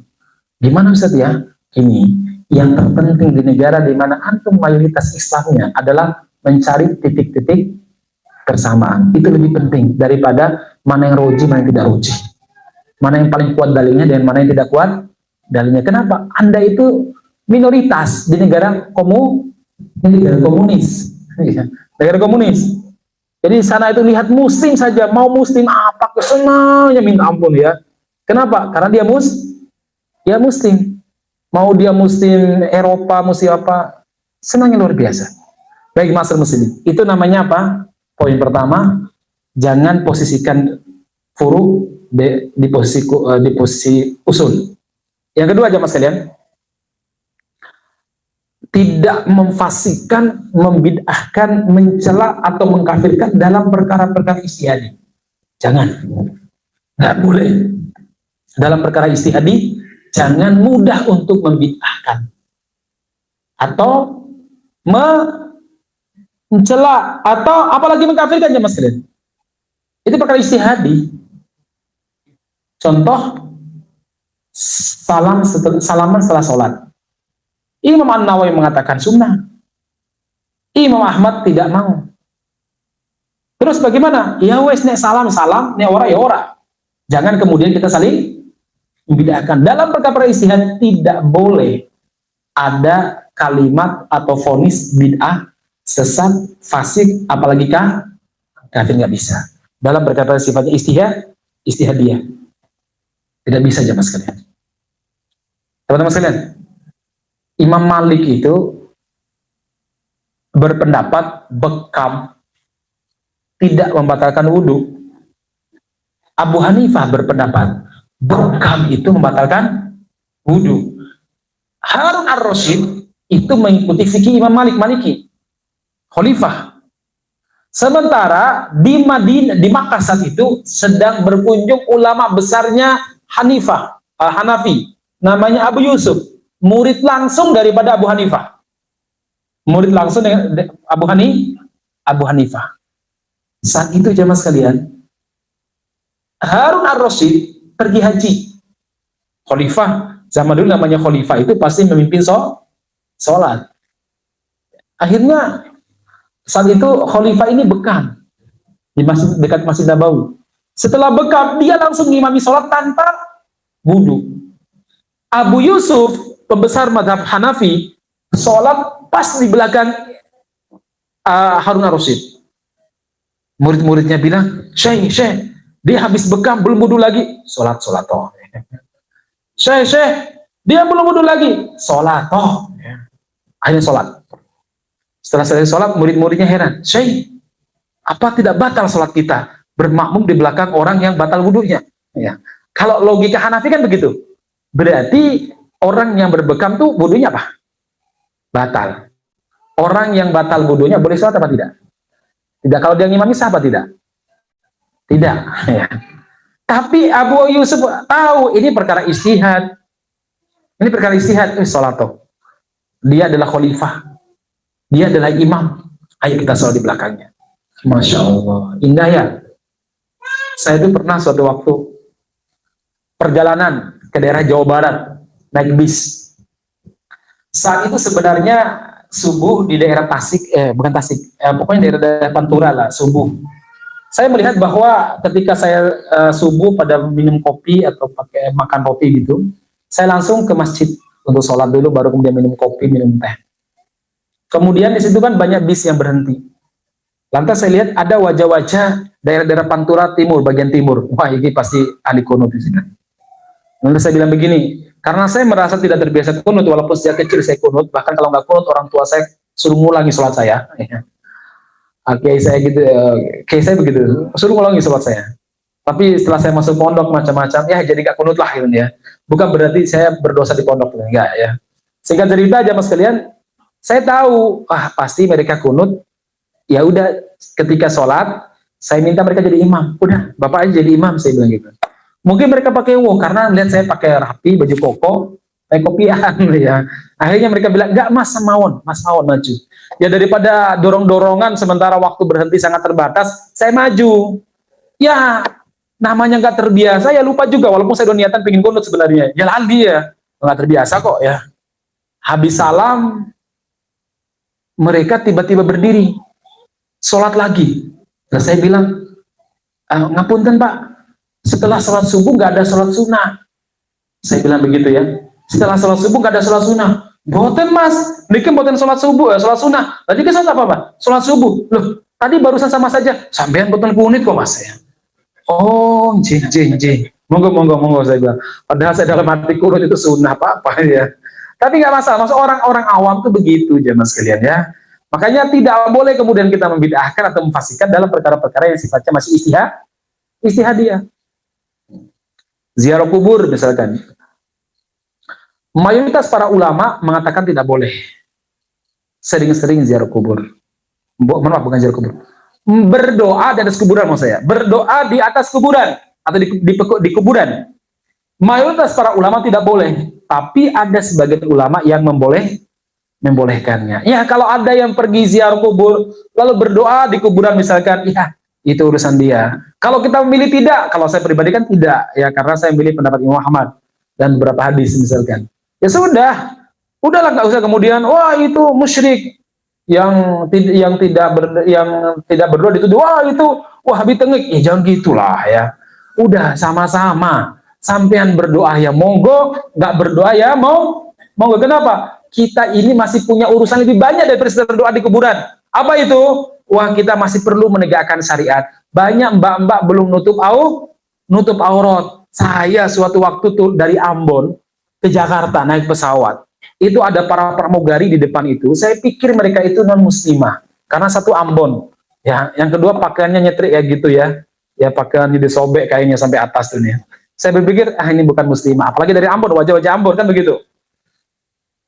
Gimana Ustaz ya? Ini yang terpenting di negara di mana antum mayoritas Islamnya adalah mencari titik-titik kebersamaan. Itu lebih penting daripada mana yang roji, mana yang tidak roji. Mana yang paling kuat dalilnya dan mana yang tidak kuat dalilnya. Kenapa? Anda itu minoritas di negara komunis. Negara komunis. Jadi sana itu lihat muslim saja, mau muslim apa kesenanya minta ampun ya. Kenapa? Karena dia muslim. Mau dia muslim Eropa, muslim apa, senangnya luar biasa. Baik masyarakat muslim. Itu namanya apa? Poin pertama, jangan posisikan furu di posisi usul. Yang kedua jamaah sekalian, tidak memfasikan, membid'ahkan, mencela atau mengkafirkan dalam perkara-perkara ijtihadi. Jangan, nggak boleh. Dalam perkara ijtihadi, jangan mudah untuk membid'ahkan atau mencela atau apalagi mengkafirkan jemaah sekalian. Itu perkara ijtihadi. Contoh, salaman setelah sholat. Imam An-Nawawi mengatakan sunnah. Imam Ahmad tidak mau. Terus bagaimana? Ya wes nek salam, nek ora ya ora. Jangan kemudian kita saling membedakan. Dalam perkara ijtihad tidak boleh ada kalimat atau vonis bid'ah, sesat, fasik, apalagi kafir, nggak bisa. Dalam perkara sifatnya ijtihadiyah. Tidak bisa jemaah sekalian. Teman-teman sekalian, Imam Malik itu berpendapat bekam tidak membatalkan wudhu. Abu Hanifah berpendapat bekam itu membatalkan wudu. Harun ar-Rasyid itu mengikuti fikih Imam Malik Maliki, khalifah. Sementara di Madinah, di Makkah saat itu sedang berkunjung ulama besarnya Hanafi, namanya Abu Yusuf, murid langsung daripada Abu Hanifah. Murid langsung dengan Abu Hanifah. Saat itu jemaah sekalian, Harun ar-Rasyid pergi haji. Khalifah, zaman dulu namanya khalifah itu pasti memimpin sholat. Akhirnya saat itu khalifah ini bekam di masjid dekat Masjid Nabawi. Setelah bekam, dia langsung mengimami sholat tanpa wudu. Abu Yusuf, pembesar mazhab Hanafi, sholat pas di belakang Harun ar-Rasyid. Murid-muridnya bilang, Syekh, dia habis bekam belum wudu lagi, sholat toh. Syekh, dia belum wudu lagi, sholat toh. Akhirnya sholat. Setelah selesai sholat, murid-muridnya heran, Syekh, apa tidak batal sholat kita bermakmum di belakang orang yang batal wudunya? Ya. Kalau logika Hanafi kan begitu. Berarti orang yang berbekam tuh wudunya apa? Batal. Orang yang batal wudunya boleh sholat apa tidak? Tidak. Kalau dia ngimami sah apa tidak? Tidak. Ya. Tapi Abu Yusuf tahu ini perkara ijtihad. Ini perkara ijtihad. Sholat toh. Dia adalah khalifah. Dia adalah imam. Ayo kita sholat di belakangnya. Masya Allah. Indah ya. Saya itu pernah suatu waktu perjalanan ke daerah Jawa Barat naik bis. Saat itu sebenarnya subuh di daerah Tasik, bukan Tasik, pokoknya daerah Pantura lah, subuh. Saya melihat bahwa ketika saya subuh pada minum kopi atau pakai makan roti gitu, saya langsung ke masjid untuk sholat dulu, baru kemudian minum kopi, minum teh. Kemudian di situ kan banyak bis yang berhenti. Lantas saya lihat ada wajah-wajah daerah-daerah Pantura Timur, bagian timur. Wah, ini pasti ahli kunut di sini. Lalu saya bilang begini, karena saya merasa tidak terbiasa kunut, walaupun sejak kecil saya kunut, bahkan kalau nggak kunut orang tua saya suruh ngulangi sholat saya. Kiai saya gitu, kiai saya begitu, suruh ngulangi sholat saya. Tapi setelah saya masuk pondok macam-macam, ya jadi nggak kunut lah gitu ya. Bukan berarti saya berdosa di pondok, enggak ya. Singkat cerita aja mas kalian, saya tahu, pasti mereka kunut. Ya udah, ketika sholat, saya minta mereka jadi imam. Udah, bapak aja jadi imam, saya bilang gitu. Mungkin mereka pakai karena lihat saya pakai rapi, baju koko, kayak kopian ya. Akhirnya mereka bilang, enggak mas mawon maju. Ya daripada dorong-dorongan sementara waktu berhenti sangat terbatas, saya maju. Ya namanya nggak terbiasa, ya lupa juga. Walaupun saya udah niatan pengen kunut sebenarnya. Ya lali ya, nggak terbiasa kok ya. Habis salam, mereka tiba-tiba berdiri, sholat lagi. Nah saya bilang, ngapunten pak, setelah sholat subuh nggak ada sholat sunnah. Saya bilang begitu ya. Setelah sholat subuh nggak ada sholat sunnah. Boten mas, niki boten sholat subuh, sholat sunnah. Tadi kan sholat apa pak? Sholat subuh. Loh, tadi barusan sama saja. Sampean boten kunut kok mas ya. Oh, jin. Monggo saya bilang. Padahal saya dalam hati kunut itu sunnah apa ya. Tapi nggak masalah. Maksud orang-orang awam tuh begitu jemaah sekalian ya. Makanya tidak boleh kemudian kita membid'ahkan atau memfasihkan dalam perkara-perkara yang sifatnya masih istihadiyah. Ziarah kubur misalkan. Mayoritas para ulama mengatakan tidak boleh sering-sering ziarah kubur. Maaf, bukan ziarah kubur. Berdoa di atas kuburan maksud saya. Berdoa di atas kuburan atau di kuburan. Mayoritas para ulama tidak boleh, tapi ada sebagian ulama yang membolehkannya. Ya, kalau ada yang pergi ziarah kubur lalu berdoa di kuburan misalkan, ya itu urusan dia. Kalau kita memilih tidak, kalau saya pribadi kan tidak, ya karena saya memilih pendapat Imam Ahmad dan beberapa hadis misalkan. Ya udahlah nggak usah kemudian, wah itu musyrik yang tidak berdoa dituduh, wah itu wahabi tengik. Ya jangan gitulah ya. Udah sama-sama. Sampean berdoa ya monggo, nggak berdoa ya monggo. Kenapa? Kita ini masih punya urusan lebih banyak daripada berdoa di kuburan. Apa itu? Wah, kita masih perlu menegakkan syariat. Banyak mbak-mbak belum nutup aurat. Saya suatu waktu tuh dari Ambon ke Jakarta naik pesawat. Itu ada para pramugari di depan itu. Saya pikir mereka itu non muslimah karena satu Ambon. Ya, yang kedua pakaiannya nyetrik ya gitu ya. Ya pakaiannya disobek kayaknya sampai atas tuh nih. Saya berpikir, ini bukan muslimah, apalagi dari Ambon, wajah-wajah Ambon kan begitu.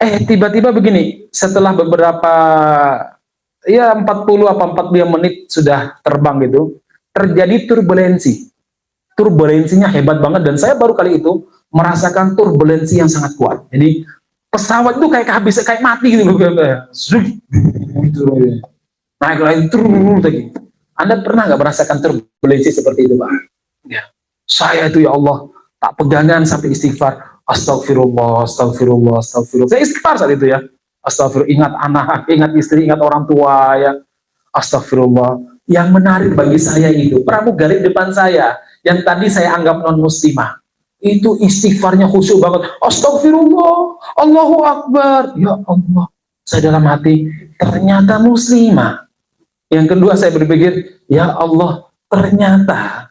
Tiba-tiba begini, setelah beberapa 40 apa 45 menit sudah terbang gitu, terjadi turbulensi. Turbulensinya hebat banget dan saya baru kali itu merasakan turbulensi yang sangat kuat. Jadi pesawat itu kayak kehabisan, kayak mati gitu loh. Naik lagi terus lagi. Anda pernah nggak merasakan turbulensi seperti itu, Pak? Ya. Saya itu ya Allah tak pegangan sampai istighfar. Astagfirullah, astagfirullah, astagfirullah. Saya istighfar saat itu ya. Astagfirullah, ingat anak, ingat istri, ingat orang tua ya. Astagfirullah. Yang menarik bagi saya itu pramugari depan saya yang tadi saya anggap non muslimah. Itu istighfarnya khusyuk banget. Astagfirullah, Allahu Akbar. Ya Allah. Saya dalam hati ternyata muslimah. Yang kedua saya berpikir, ya Allah, ternyata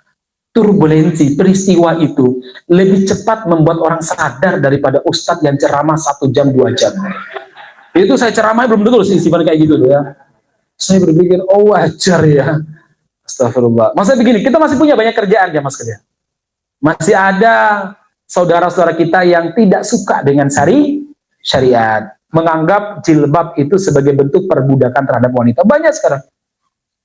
turbulensi peristiwa itu lebih cepat membuat orang sadar daripada ustadz yang ceramah 1 jam 2 jam. Itu saya ceramah belum betul sih sifat kayak gitu ya. Saya berpikir oh wajar ya. Astagfirullah. Maksudnya begini, kita masih punya banyak kerjaan ya mas kerja. Masih ada saudara-saudara kita yang tidak suka dengan syariat, menganggap jilbab itu sebagai bentuk perbudakan terhadap wanita. Banyak sekarang.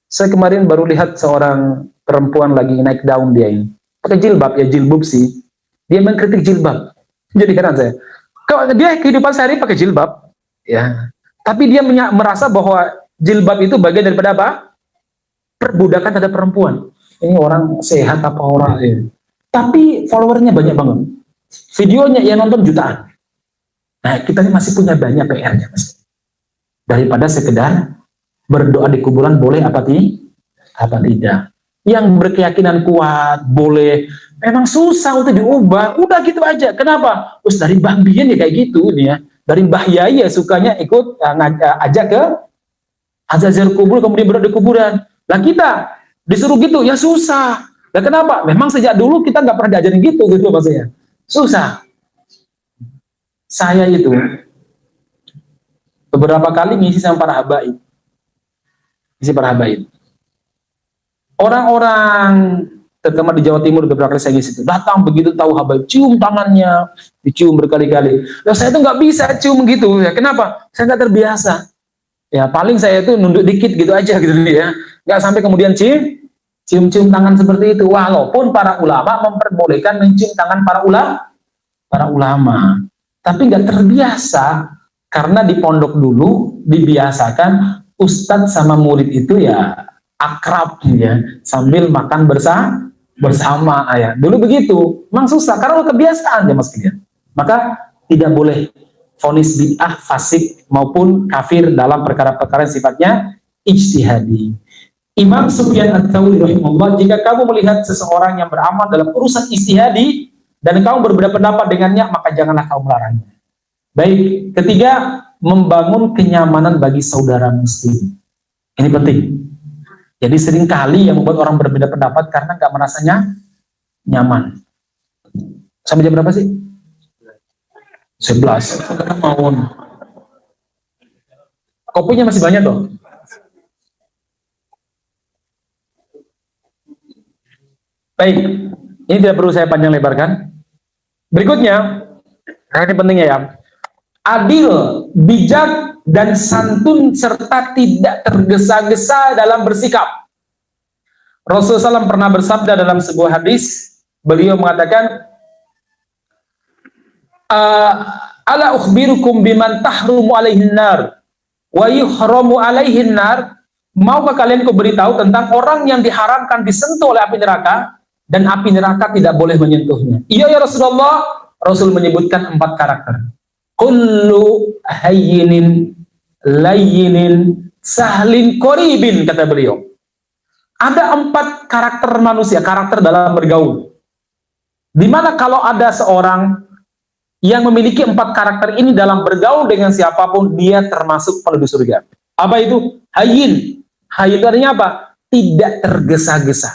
Saya kemarin baru lihat seorang perempuan lagi naik daun dia ini. Pakai jilbab, ya jilbab sih. Dia mengkritik jilbab. Jadi heran saya. Kalau dia kehidupan sehari pakai jilbab, ya. Tapi dia merasa bahwa jilbab itu bagian daripada apa? Perbudakan terhadap perempuan. Ini orang sehat apa orang ini? Tapi followernya banyak banget. Videonya yang nonton jutaan. Nah, kita ini masih punya banyak PR-nya, Mas. Daripada sekedar berdoa di kuburan boleh apa tidak. Yang berkeyakinan kuat boleh, memang susah untuk diubah, udah gitu aja. Kenapa? Terus dari Mbah Bian ya kayak gitu nih ya. Dari Mbah Yai ya sukanya ikut ajak ke azazir kubur, kemudian berdoa di kuburan. Lah kita disuruh gitu ya susah. Lah kenapa? Memang sejak dulu kita nggak pernah diajarin gitu maksudnya. Susah. Saya itu beberapa kali ngisi sama para habaib. Orang-orang terutama di Jawa Timur beberapa kali saya ngisi itu datang begitu tahu habaib cium tangannya, dicium berkali-kali. Loh saya itu nggak bisa cium gitu ya. Kenapa? Saya nggak terbiasa. Ya paling saya itu nunduk dikit gitu aja gitu ya. Nggak sampai kemudian cium-cium tangan seperti itu. Walaupun para ulama memperbolehkan mencium tangan para ulama, tapi nggak terbiasa karena di pondok dulu dibiasakan ustadz sama murid itu ya akrab ya sambil makan bersama ya. Dulu begitu, memang susah karena kebiasaan ya mas kalian. Maka tidak boleh vonis bid'ah, fasik maupun kafir dalam perkara-perkara yang sifatnya ijtihadi. Imam Sufyan Ats-Tsauri rahimahullah, jika kamu melihat seseorang yang beramal dalam urusan ijtihadi dan kamu berbeda pendapat dengannya, maka janganlah kamu melarangnya. Baik, ketiga, membangun kenyamanan bagi saudara muslim. Ini penting. Jadi seringkali yang membuat orang berbeda pendapat karena nggak merasanya nyaman. Sampai jam berapa sih? 11. Kopinya masih banyak loh. Baik, ini tidak perlu saya panjang lebarkan. Berikutnya, ini pentingnya ya. Adil, bijak, dan santun serta tidak tergesa-gesa dalam bersikap. Rasulullah SAW pernah bersabda dalam sebuah hadis, beliau mengatakan, ala ukhbirukum biman tahrumu alaihin nar wa yuhramu alaihin nar. Maukah kalian kuberitahu tentang orang yang diharamkan disentuh oleh api neraka dan api neraka tidak boleh menyentuhnya? Iya ya Rasulullah. Rasul menyebutkan 4 karakter. Kullu hayyinin layyinin sahlin qoribin, kata beliau. Ada 4 karakter manusia, karakter dalam bergaul. Dimana kalau ada seorang yang memiliki 4 karakter ini dalam bergaul dengan siapapun, dia termasuk penduduk surga. Apa itu? Hayyin. Hayyin itu artinya apa? Tidak tergesa-gesa.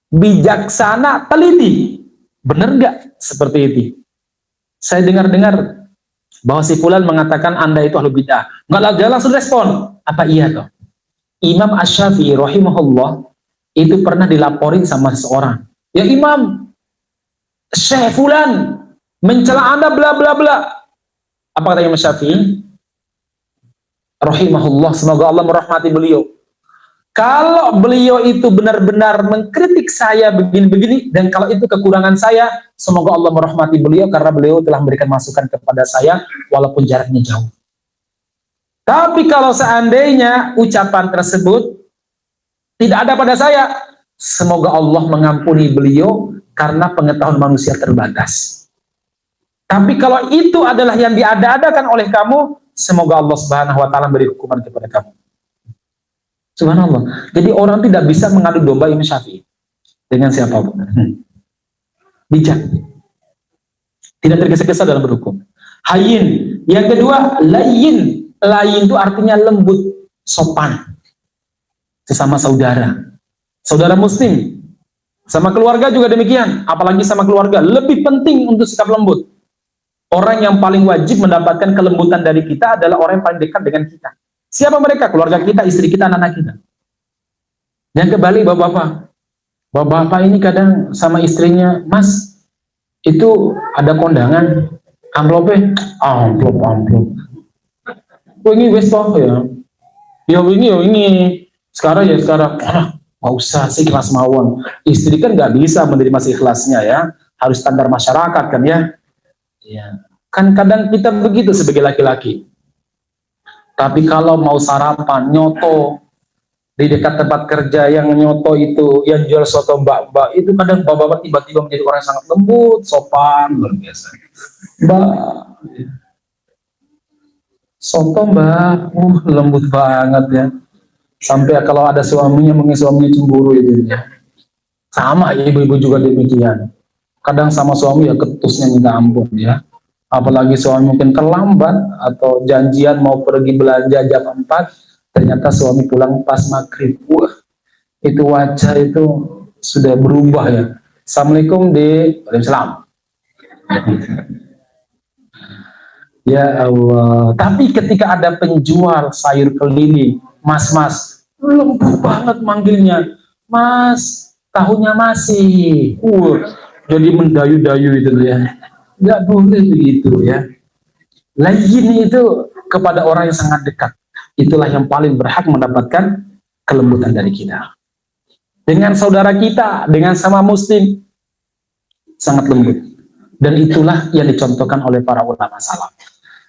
Bijaksana, teliti. Benar nggak seperti itu? Saya dengar-dengar bahwa si fulan mengatakan Anda itu ahlu bid'ah. Nggak langsung respon. Apa iya toh? Imam Asy-Syafi'i rahimahullah itu pernah dilaporin sama seseorang. Ya Imam, Syekh Fulan mencela Anda bla bla bla. Apa kata Imam Syafi'i? Rahimahullah, semoga Allah merahmati beliau. Kalau beliau itu benar-benar mengkritik saya begini-begini, dan kalau itu kekurangan saya, semoga Allah merahmati beliau karena beliau telah memberikan masukan kepada saya walaupun jaraknya jauh. Tapi kalau seandainya ucapan tersebut tidak ada pada saya, semoga Allah mengampuni beliau karena pengetahuan manusia terbatas. Tapi kalau itu adalah yang diada-adakan oleh kamu, semoga Allah Subhanahu wa taala beri hukuman kepada kamu. Subhanallah. Jadi orang tidak bisa mengadu domba Imam Syafi'i dengan siapapun. Bijak. Tidak tergesa-gesa dalam berhukum. Hayyin. Yang kedua, layyin. Layyin itu artinya lembut, sopan. Sesama saudara. Saudara muslim. Sama keluarga juga demikian. Apalagi sama keluarga. Lebih penting untuk sikap lembut. Orang yang paling wajib mendapatkan kelembutan dari kita adalah orang yang paling dekat dengan kita. Siapa mereka? Keluarga kita, istri kita, anak-anak kita. Dan kembali bapak-bapak. Bapak-bapak ini kadang sama istrinya, Mas, itu ada kondangan. Amplopnya, amplop. Oh ini besok ya. Ya ini. Sekarang. Nggak usah sih ikhlas mawon. Istri kan nggak bisa menerima seikhlasnya ya. Harus standar masyarakat kan ya. Ya. Kan kadang kita begitu sebagai laki-laki. Tapi kalau mau sarapan, nyoto di dekat tempat kerja yang nyoto itu, yang jual soto mbak-mbak, itu kadang bapak-bapak tiba-tiba menjadi orang yang sangat lembut, sopan, luar biasa. Mbak, soto mbak, lembut banget ya. Sampai kalau ada suaminya, mungkin suaminya cemburu itu ya. Sama ibu-ibu juga demikian. Kadang sama suami ya ketusnya minta ampun ya. Apalagi suami mungkin terlambat atau janjian mau pergi belanja jam 4, ternyata suami pulang pas maghrib. Wah, itu wajah itu sudah berubah ya. Assalamualaikum di Waalaikumsalam. Ya Allah. Tapi ketika ada penjual sayur keliling, mas, lembut banget manggilnya. Mas, tahunya masih. Jadi mendayu-dayu itu ya. Nggak boleh begitu ya. Layyin itu kepada orang yang sangat dekat. Itulah yang paling berhak mendapatkan kelembutan dari kita. Dengan saudara kita, dengan sama muslim, sangat lembut. Dan itulah yang dicontohkan oleh para ulama salaf.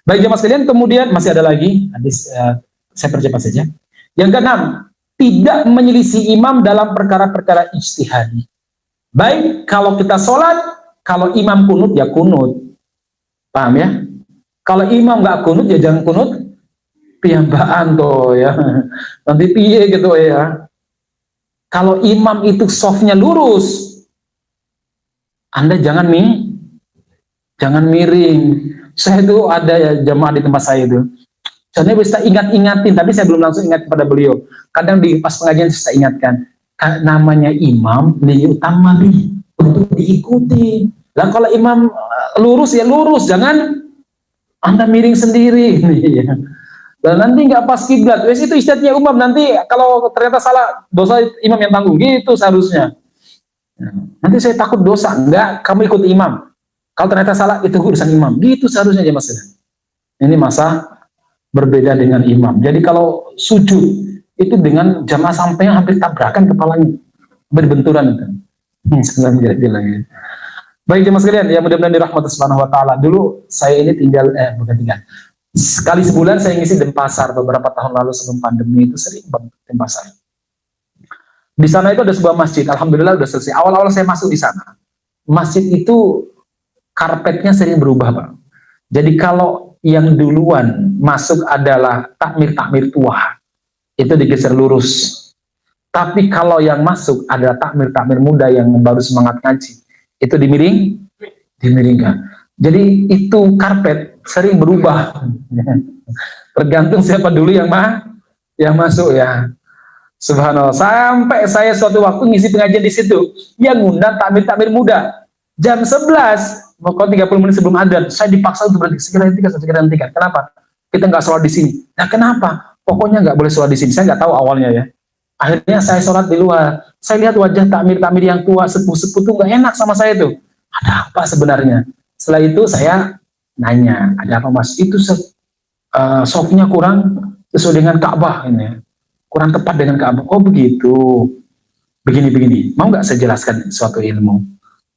Baik jemaah sekalian, kemudian masih ada lagi, saya percepat saja. Yang keenam, tidak menyelisih imam dalam perkara-perkara ijtihadi. Baik kalau kita sholat, kalau imam kunut ya kunut, paham ya? Kalau imam nggak kunut ya jangan kunut, piyambaan toh ya, nanti piye gitu ya. Kalau imam itu softnya lurus, Anda jangan miring. Saya itu ada ya jamaah di tempat saya itu, saya bisa ingat-ingatin, tapi saya belum langsung ingat kepada beliau. Kadang di pas pengajian saya ingatkan, namanya imam liyutamari, untuk diikuti. Dan kalau imam lurus ya lurus, jangan Anda miring sendiri. Dan nanti nggak pas kiblat. Wes itu istihadnya umum, nanti kalau ternyata salah, dosa imam yang tanggung, gitu seharusnya. Nanti saya takut dosa, enggak, kamu ikut imam. Kalau ternyata salah, itu urusan imam. Gitu seharusnya ya mas. Ini masa berbeda dengan imam. Jadi kalau sujud itu dengan jamaah sampainya hampir tabrakan kepalanya, berbenturan itu. Bilang. Baik jemaah sekalian, ya mudah-mudahan dirahmati Subhanahu wa taala. Dulu saya ini sekali sebulan saya ngisi Denpasar. Beberapa tahun lalu sebelum pandemi itu sering banget Denpasar. Di sana itu ada sebuah masjid, alhamdulillah udah selesai. Awal-awal saya masuk di sana, masjid itu karpetnya sering berubah, Pak. Jadi kalau yang duluan masuk adalah takmir tua, itu digeser lurus. Tapi kalau yang masuk adalah takmir muda yang baru semangat ngaji, itu dimiringkan. Jadi itu karpet sering berubah. Tergantung siapa dulu yang masuk ya. Subhanallah. Sampai saya suatu waktu ngisi pengajian di situ, yang ngundang takmir muda. Jam 11, pokoknya 30 menit sebelum adzan, saya dipaksa untuk berhenti. Segera hentikan. Kenapa? Kita nggak sholat di sini. Nah kenapa? Pokoknya nggak boleh sholat di sini. Saya nggak tahu awalnya ya. Akhirnya saya sholat di luar. Saya lihat wajah takmir yang tua, sepuh-sepuh tuh nggak enak sama saya tuh. ada apa sebenarnya? Setelah itu saya nanya, ada apa mas? Itu softnya kurang sesuai dengan Ka'bah ini, kurang tepat dengan Ka'bah. Oh begitu, begini-begini. Mau nggak saya jelaskan suatu ilmu?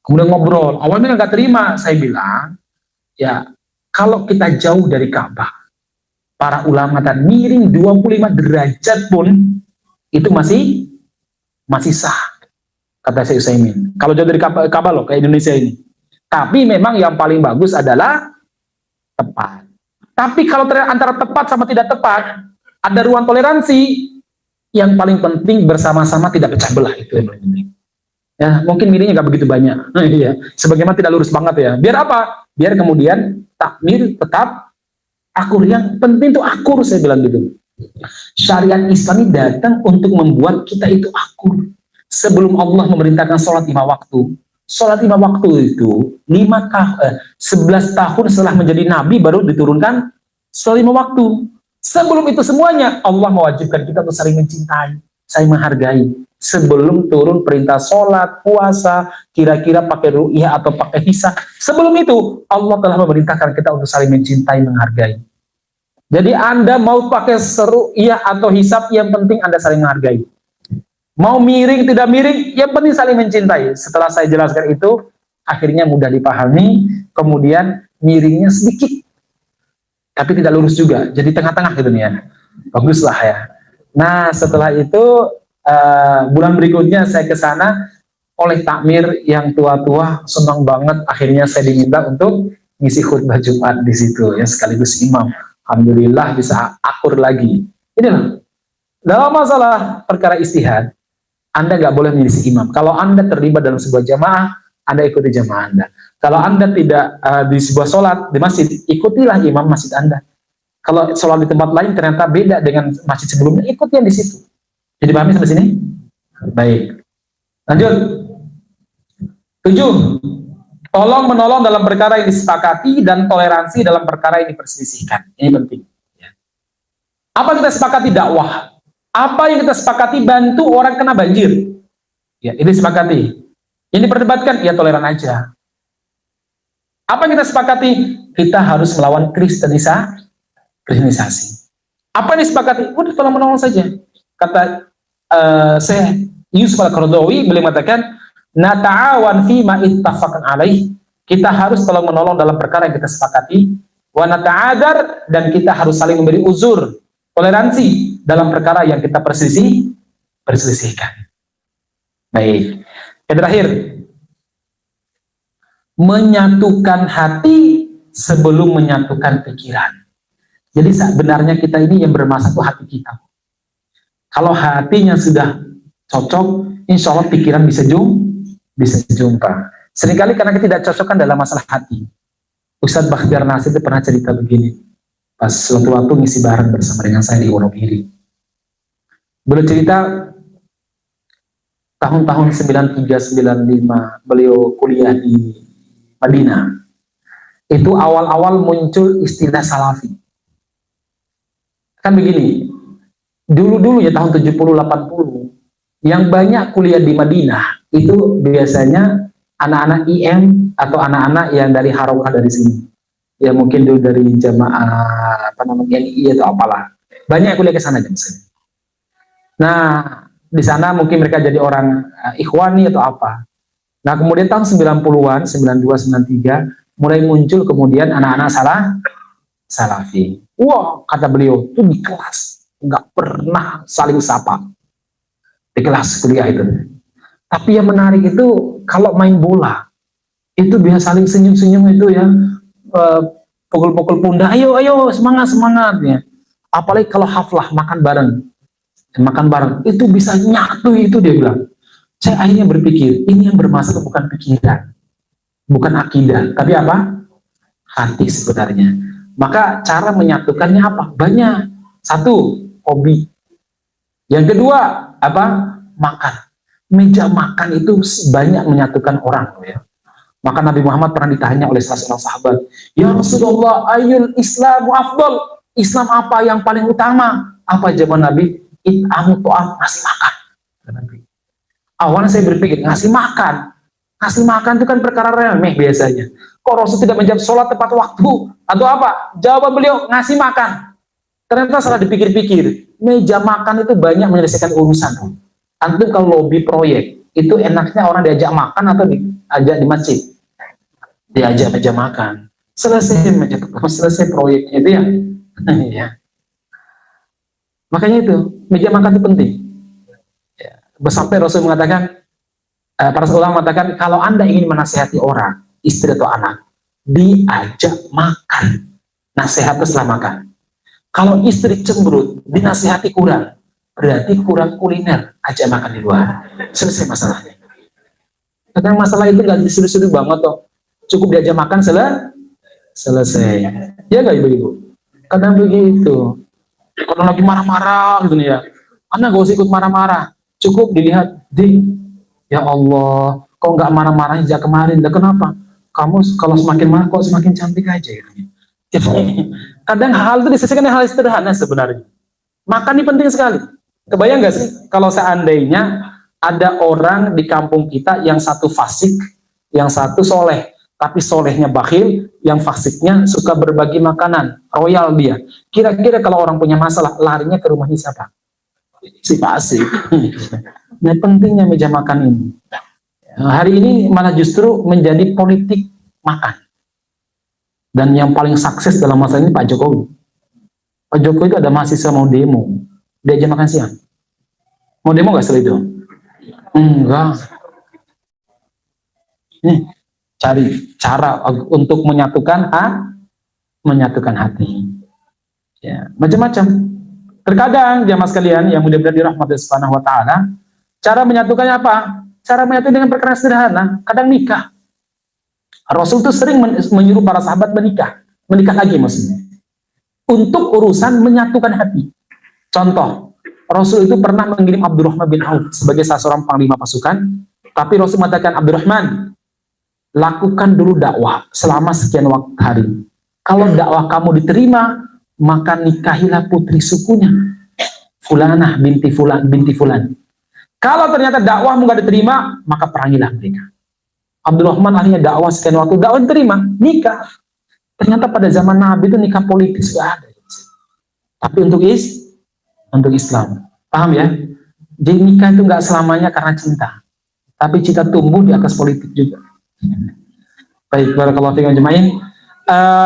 Kemudian ngobrol. Awalnya nggak terima. Saya bilang, ya kalau kita jauh dari Ka'bah, para ulama dan miring 25 derajat pun itu masih sah, kata Syekh Utsaimin. Kalau jauh dari Ka'bah loh, kayak Indonesia ini. Tapi memang yang paling bagus adalah tepat. Tapi kalau antara tepat sama tidak tepat, ada ruang toleransi. Yang paling penting bersama-sama tidak pecah belah, itu yang paling penting. Ya, mungkin miringnya nggak begitu banyak. Ya, sebagaimana tidak lurus banget ya. Biar apa? Biar kemudian takmir tetap akur. Yang penting itu akur, saya bilang gitu. Syariat Islam ini datang untuk membuat kita itu akur. Sebelum Allah memerintahkan sholat 5 waktu, sholat 5 waktu itu 11 tahun setelah menjadi nabi baru diturunkan sholat 5 waktu. Sebelum itu semuanya Allah mewajibkan kita untuk saling mencintai, saling menghargai. Sebelum turun perintah sholat, puasa, kira-kira pakai ru'yah atau pakai hisab, sebelum itu Allah telah memerintahkan kita untuk saling mencintai, menghargai. Jadi Anda mau pakai ru'yah atau hisab, yang penting Anda saling menghargai. Mau miring, tidak miring, yang penting saling mencintai. Setelah saya jelaskan itu, akhirnya mudah dipahami, kemudian miringnya sedikit, tapi tidak lurus juga, jadi tengah-tengah gitu nih ya. Baguslah ya. Nah setelah itu bulan berikutnya saya ke sana, oleh takmir yang tua-tua, senang banget. Akhirnya saya diminta untuk ngisi khutbah Jumat di situ ya, sekaligus imam. Alhamdulillah bisa akur lagi. Ini loh, dalam masalah perkara istihad, Anda nggak boleh milih imam. Kalau Anda terlibat dalam sebuah jamaah, Anda ikuti jamaah Anda. Kalau Anda tidak di sebuah sholat di masjid, ikutilah imam masjid Anda. Kalau sholat di tempat lain ternyata beda dengan masjid sebelumnya, ikut yang di situ. Jadi pahami sampai sini? Baik. Lanjut. 7. Tolong menolong dalam perkara yang disepakati dan toleransi dalam perkara yang diperselisihkan. Ini penting. Apa kita sepakati? Dakwah. Apa yang kita sepakati? Bantu orang kena banjir. Ya, ini disepakati. Yang diperdebatkan, ya toleran aja. Apa yang kita sepakati? Kita harus melawan kristenisasi. Apa yang disepakati? Udah tolong menolong saja. Kata Syekh Yusuf Al-Qaradawi, beliau mengatakan, nata'awan fi ma ittafaqan alaih. Kita harus tolong menolong dalam perkara yang kita sepakati. Wa nata'adar, dan kita harus saling memberi uzur, toleransi dalam perkara yang kita perselisihkan. Baik. Yang terakhir, menyatukan hati sebelum menyatukan pikiran. Jadi sebenarnya kita ini yang bermasalah itu hati kita. Kalau hatinya sudah cocok, insya Allah pikiran bisa jumpa. Seringkali karena ketidakcocokan dalam masalah hati. Ustadz Bakhtiar Nasir itu pernah cerita begini. Pas suatu waktu ngisi bareng bersama dengan saya di Wonogiri. Beliau cerita tahun-tahun 93-95 beliau kuliah di Madinah. Itu awal-awal muncul istilah salafi. Kan begini, dulu-dulu ya tahun 70-80, yang banyak kuliah di Madinah itu biasanya anak-anak IM atau anak-anak yang dari Harawah dari sini. Ya mungkin dulu dari jamaah apa namanya NI atau apalah. Banyak kuliah ke sana misalnya. Nah, di sana mungkin mereka jadi orang ikhwani atau apa. Nah, kemudian tahun 90-an, 92, 93, mulai muncul kemudian anak-anak salafi. Wah, kata beliau, itu di kelas nggak pernah saling sapa. Di kelas kuliah itu. Tapi yang menarik itu kalau main bola, itu biasa saling senyum-senyum itu ya, pukul-pukul pundak, ayo, semangat ya. Apalagi kalau haflah, makan bareng, itu bisa nyatu itu dia bilang. Saya akhirnya berpikir, ini yang bermasalah bukan pikiran, bukan akidah, tapi apa? Hati sebenarnya. Maka cara menyatukannya apa? Banyak. Satu, hobi. Yang kedua, apa? Makan. Meja makan itu banyak menyatukan orang. Ya. Maka Nabi Muhammad pernah ditanya oleh salah seorang sahabat, ya Rasulullah, ayul Islamu afdal. Islam apa yang paling utama? Apa jawaban Nabi? It'amu to'am, ngasih makan. Awalnya saya berpikir, ngasih makan. Ngasih makan itu kan perkara remeh biasanya. Kok Rasul tidak menjawab sholat tepat waktu? Atau apa? Jawaban beliau, ngasih makan. Ternyata salah dipikir-pikir. Meja makan itu banyak menyelesaikan urusan. Antum kalau lobby proyek, itu enaknya orang diajak makan atau diajak di masjid? Diajak meja makan. Selesai proyeknya itu ya. Ya. Makanya itu, meja makan itu penting. Ya. Sampai Rasul mengatakan, para ulama mengatakan, kalau Anda ingin menasihati orang, istri atau anak, diajak makan. Nasihat setelah makan. Kalau istri cemberut, dinasihati kurang, berarti kurang kuliner, ajak makan di luar. Selesai masalahnya. Kadang masalah itu nggak disuruh-suruh banget toh. Cukup diajak makan selesai. Ya nggak ibu-ibu? Kadang begitu. Kalau lagi marah-marah gitu nih ya, Anda gak usah ikut marah-marah. Cukup dilihat, ya Allah, kok nggak marah-marah sejak kemarin? Dan kenapa? Kamu kalau semakin marah, kok semakin cantik aja gitu. Jadi, kadang hal itu diselesaikan dengan hal sederhana sebenarnya. Makan ini penting sekali. Kebayang nggak sih kalau seandainya ada orang di kampung kita yang satu fasik, yang satu soleh, tapi solehnya bakhil, yang fasiknya suka berbagi makanan, royal dia. Kira-kira kalau orang punya masalah, larinya ke rumahnya siapa? Si fasik. Nah, pentingnya meja makan ini. Hari ini malah justru menjadi politik makan. Dan yang paling sukses dalam masa ini Pak Jokowi. Pak Jokowi itu ada mahasiswa mau demo, diajak makan siang. Mau demo nggak setelah itu? Enggak. Nih, cari cara untuk menyatukan hati. Ya, macam-macam. Terkadang jamaah sekalian yang mudah-mudahan dirahmati Subhanahu wa taala, cara menyatukannya apa? Cara menyatukan dengan perkara sederhana, kadang nikah. Rasul itu sering menyuruh para sahabat menikah lagi maksudnya. Untuk urusan menyatukan hati. Contoh, Rasul itu pernah mengirim Abdurrahman bin Auf sebagai salah seorang panglima pasukan, tapi Rasul mengatakan, Abdurrahman, lakukan dulu dakwah selama sekian waktu hari. Kalau dakwah kamu diterima, maka nikahilah putri sukunya, Fulanah binti Fulan. Kalau ternyata dakwahmu nggak diterima, maka perangilah mereka. Abdurrahman akhirnya dakwah sekian waktu, dakwah diterima, nikah. Ternyata pada zaman Nabi itu nikah politis gak ada. Tapi untuk Islam, paham ya? Jadi nikah itu nggak selamanya karena cinta, tapi cinta tumbuh di atas politik juga. Baik, barakallahu fiikum jemaah.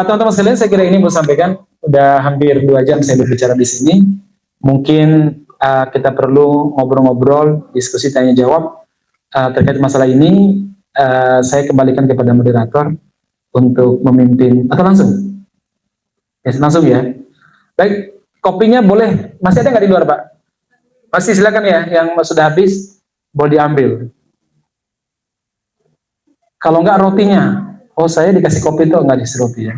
Teman-teman sekalian, saya kira ini mau sampaikan. Udah hampir 2 jam saya berbicara di sini. Mungkin kita perlu ngobrol-ngobrol, diskusi tanya jawab terkait masalah ini. Saya kembalikan kepada moderator untuk memimpin atau langsung? Ya, langsung ya. Baik, kopinya boleh, masih ada nggak di luar Pak? Masih silakan ya, yang sudah habis boleh diambil. Kalau nggak rotinya, oh saya dikasih kopi itu nggak dikasih roti ya?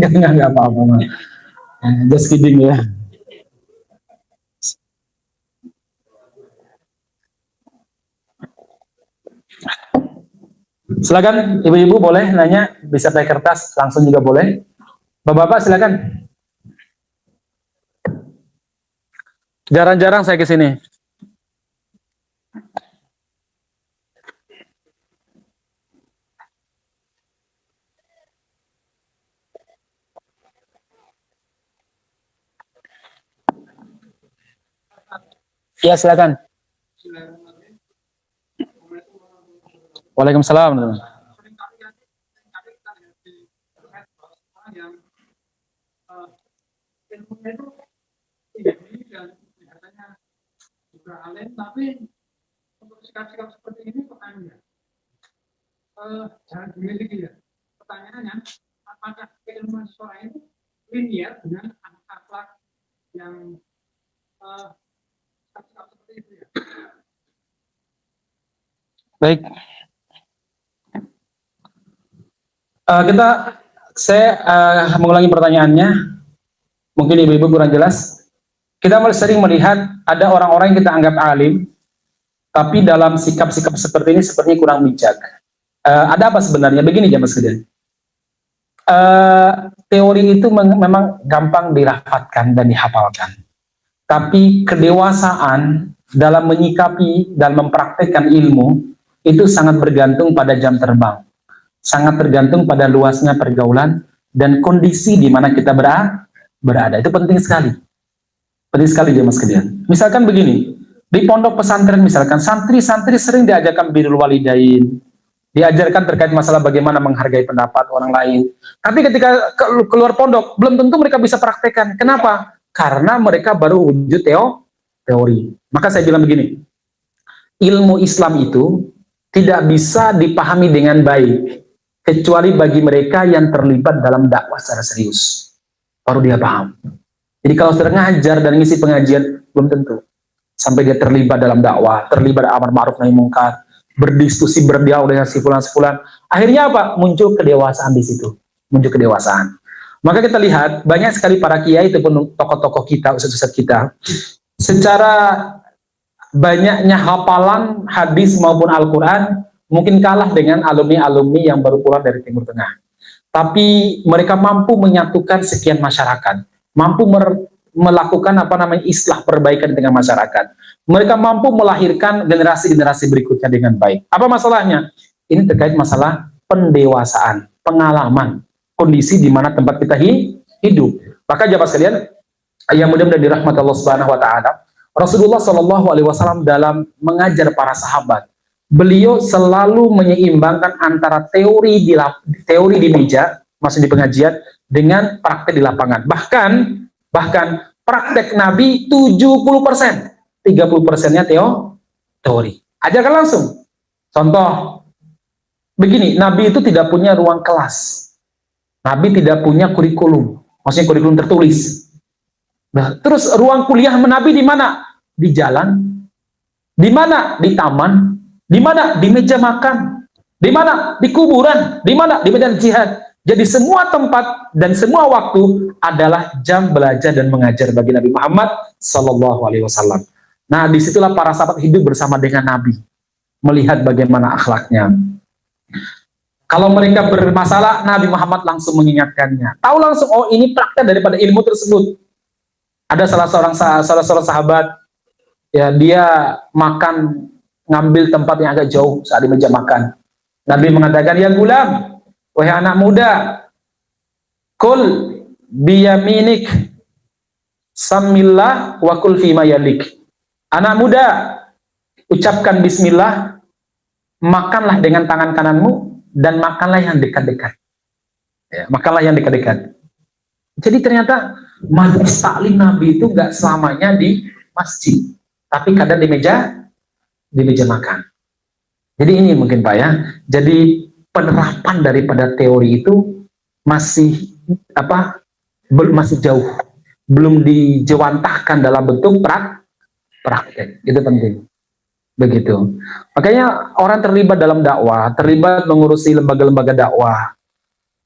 Nggak apa-apa. Just kidding ya. Silakan ibu-ibu boleh nanya, bisa pakai kertas langsung juga boleh. Bapak-bapak silakan. Jarang-jarang saya ke sini. Ya silakan. Waalaikumsalam. Tapi untuk sikap-sikap seperti ini pertanyaannya jangan dimiliki ya. Pertanyaannya, apakah keilmuan seseorang itu linear dengan akhlak yang sikap-sikap seperti itu ya? Baik. Saya mengulangi pertanyaannya. Mungkin ibu-ibu kurang jelas. Kita sering melihat ada orang-orang yang kita anggap alim, tapi dalam sikap-sikap seperti ini sepertinya kurang bijak. Ada apa sebenarnya? Begini jamaah sekalian. Teori itu memang gampang dirafatkan dan dihafalkan. Tapi kedewasaan dalam menyikapi dan mempraktekkan ilmu itu sangat bergantung pada jam terbang, sangat tergantung pada luasnya pergaulan dan kondisi di mana kita berada. Itu penting sekali jemaah sekalian. Misalkan begini, di pondok pesantren misalkan santri-santri sering diajarkan birrul walidain, diajarkan terkait masalah bagaimana menghargai pendapat orang lain. Tapi ketika keluar pondok, belum tentu mereka bisa praktekkan. Kenapa? Karena mereka baru wujud teori. Maka saya bilang begini, ilmu Islam itu tidak bisa dipahami dengan baik kecuali bagi mereka yang terlibat dalam dakwah secara serius. Baru dia paham. Jadi kalau sudah ngajar dan ngisi pengajian, belum tentu. Sampai dia terlibat dalam dakwah, terlibat amar ma'ruf nahi mungkar, berdiskusi, berdialog dengan si fulan. Akhirnya apa? Muncul kedewasaan di situ. Muncul kedewasaan. Maka kita lihat, banyak sekali para kiai itu pun tokoh-tokoh kita, ustaz-ustaz kita, secara banyaknya hafalan hadis maupun Al-Quran, mungkin kalah dengan alumni-alumni yang baru pulang dari Timur Tengah. Tapi mereka mampu menyatukan sekian masyarakat, mampu melakukan islah perbaikan dengan masyarakat. Mereka mampu melahirkan generasi-generasi berikutnya dengan baik. Apa masalahnya? Ini terkait masalah pendewasaan, pengalaman, kondisi di mana tempat kita hidup. Maka jemaah sekalian, yang mudah-mudahan dirahmati Allah Subhanahu wa taala, Rasulullah Shallallahu alaihi wasallam dalam mengajar para sahabat, beliau selalu menyeimbangkan antara teori di meja, maksud di pengajian, dengan praktek di lapangan. Bahkan praktek Nabi 70%, 30%-nya teori. Ajarkan langsung. Contoh, begini, Nabi itu tidak punya ruang kelas. Nabi tidak punya kurikulum, maksudnya kurikulum tertulis. Nah, terus ruang kuliah Nabi di mana? Di jalan. Di mana? Di taman. Di mana? Di meja makan. Di mana? Di kuburan. Di mana? Di medan jihad. Jadi semua tempat dan semua waktu adalah jam belajar dan mengajar bagi Nabi Muhammad Sallallahu Alaihi Wasallam. Nah, disitulah para sahabat hidup bersama dengan Nabi, melihat bagaimana akhlaknya. Kalau mereka bermasalah, Nabi Muhammad langsung mengingatkannya. Tahu langsung, oh ini praktek daripada ilmu tersebut. Ada salah seorang sahabat, ya dia makan ngambil tempat yang agak jauh saat di meja makan. Nabi mengatakan, ya gulam, wahai anak muda, kul biyaminik, samillah wa kul fima yalik. Anak muda, ucapkan bismillah, makanlah dengan tangan kananmu, dan makanlah yang dekat-dekat. Ya, makanlah yang dekat-dekat. Jadi ternyata majelis taklim Nabi itu nggak selamanya di masjid, tapi kadang di meja makan. Jadi ini mungkin Pak ya. Jadi penerapan daripada teori itu masih masih jauh, belum dijewantahkan dalam bentuk praktek. Itu penting. Begitu. Makanya orang terlibat dalam dakwah, terlibat mengurusi lembaga-lembaga dakwah,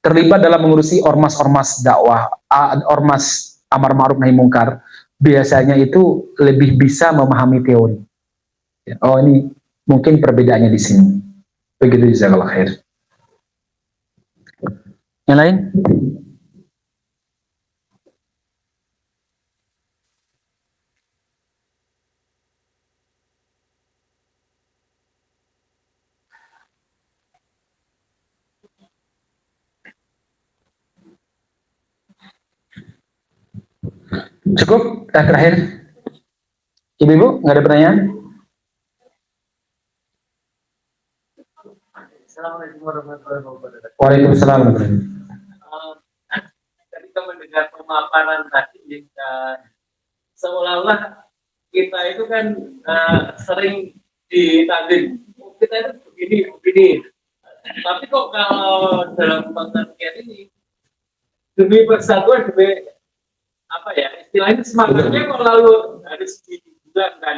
terlibat dalam mengurusi ormas-ormas dakwah, ormas amar ma'ruf nahi mungkar, biasanya itu lebih bisa memahami teori. Oh, ini mungkin perbedaannya di sini. Begitu, jazakallahu khair. Yang lain? Cukup? Terakhir, ibu-ibu nggak ada pertanyaan? Assalamualaikum warahmatullahi wabarakatuh. Waalaikumsalam. Ketika mendengar pemaparan tadi, seolah-olah kita itu kan sering ditagih, kita itu begini. Tapi kok kalau dalam pengertian ini, demi persatuan, demi apa ya, istilahnya semangatnya kok lalu harus dibulankan.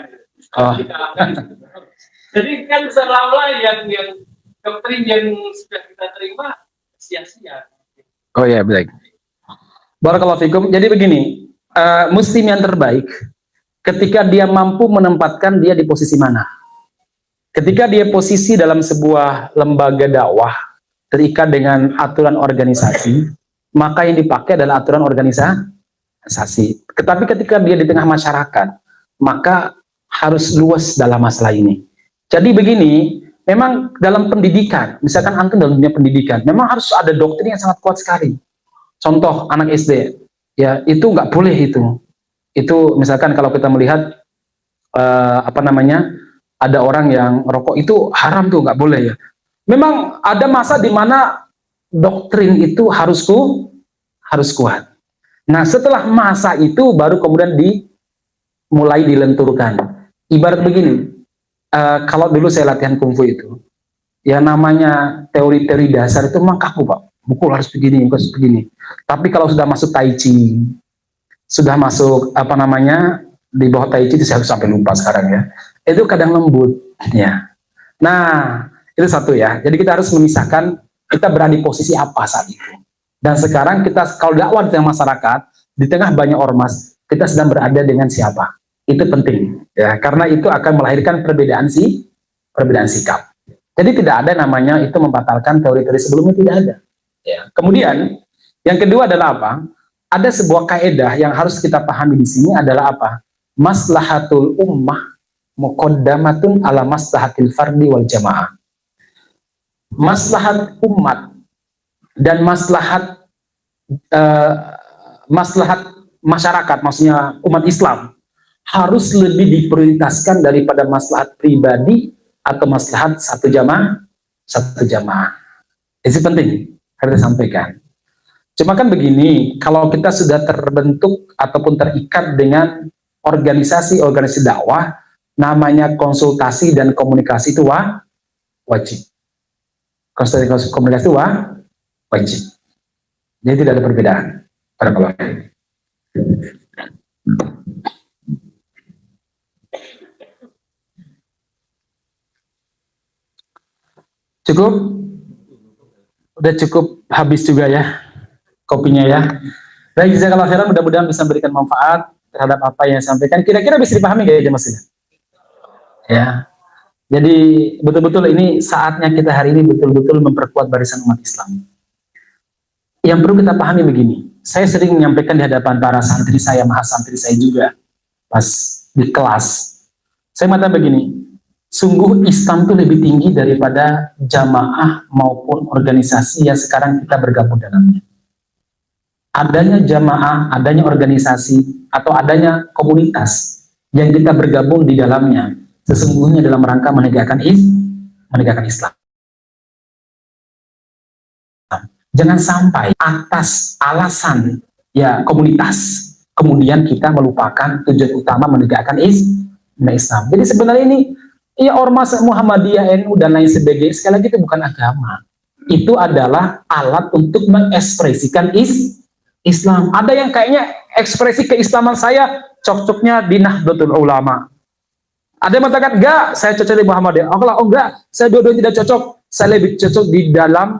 Jadi kan seolah-olah yang doktrin yang sudah kita terima sia-sia. Oh ya, baik. Barakallahu fikum. Jadi begini, muslim yang terbaik ketika dia mampu menempatkan dia di posisi mana. Ketika dia posisi dalam sebuah lembaga dakwah terikat dengan aturan organisasi, maka yang dipakai adalah aturan organisasi. Tetapi ketika dia di tengah masyarakat, maka harus luas dalam masalah ini. Jadi begini, memang dalam pendidikan, misalkan antum dalam dunia pendidikan, memang harus ada doktrin yang sangat kuat sekali. Contoh anak SD, ya itu nggak boleh itu. Itu misalkan kalau kita melihat apa namanya, ada orang yang rokok itu haram tuh, nggak boleh ya. Memang ada masa di mana doktrin itu harus kuat. Nah setelah masa itu baru kemudian mulai dilenturkan. Ibarat begini, kalau dulu saya latihan kungfu itu, ya namanya teori-teori dasar itu memang kaku Pak. Mukul harus begini, harus begini. Tapi kalau sudah masuk tai chi, sudah masuk apa namanya di bawah tai chi itu saya harus sampai lupa sekarang ya. Itu kadang lembut ya. Nah, itu satu ya. Jadi kita harus memisahkan kita berada di posisi apa saat itu. Dan sekarang kita kalau dakwah di tengah masyarakat, di tengah banyak ormas, kita sedang berada dengan siapa? Itu penting ya, karena itu akan melahirkan perbedaan sikap. Jadi tidak ada namanya itu membatalkan teori-teori sebelumnya, tidak ada. Ya. Kemudian yang kedua adalah apa? Ada sebuah kaidah yang harus kita pahami di sini adalah apa? Maslahatul ummah muqaddamatun ala maslahatil fardi wal jamaah. Maslahat umat dan maslahat masyarakat, maksudnya umat Islam, harus lebih diprioritaskan daripada maslahat pribadi atau maslahat satu jamaah. Itu penting harus disampaikan. Cuma kan begini, kalau kita sudah terbentuk ataupun terikat dengan organisasi dakwah, namanya konsultasi dan komunikasi itu wajib. Konsultasi komunikasi itu wajib. Jadi tidak ada perbedaan pada kalau cukup, udah cukup habis juga ya kopinya ya. Baik, jazakallahu khairan, mudah-mudahan bisa memberikan manfaat terhadap apa yang disampaikan. Kira-kira bisa dipahami nggak ya Mas? Ya. Jadi betul-betul ini saatnya kita hari ini betul-betul memperkuat barisan umat Islam. Yang perlu kita pahami begini, saya sering menyampaikan di hadapan para santri saya, mahasantri saya juga pas di kelas. Saya mengatakan begini, sungguh Islam itu lebih tinggi daripada jamaah maupun organisasi yang sekarang kita bergabung dalamnya. Adanya jamaah, adanya organisasi, atau adanya komunitas yang kita bergabung di dalamnya, sesungguhnya dalam rangka menegakkan Islam. Jangan sampai atas alasan ya komunitas, kemudian kita melupakan tujuan utama menegakkan Islam. Jadi sebenarnya ini ya ormas Muhammadiyah, NU dan lain sebagainya, sekali lagi itu bukan agama. Itu adalah alat untuk mengekspresikan Islam. Ada yang kayaknya ekspresi keislaman saya cocoknya di Nahdlatul Ulama. Ada yang mengatakan, enggak, saya cocok di Muhammadiyah. Oh enggak, saya dua-duanya tidak cocok. Saya lebih cocok di dalam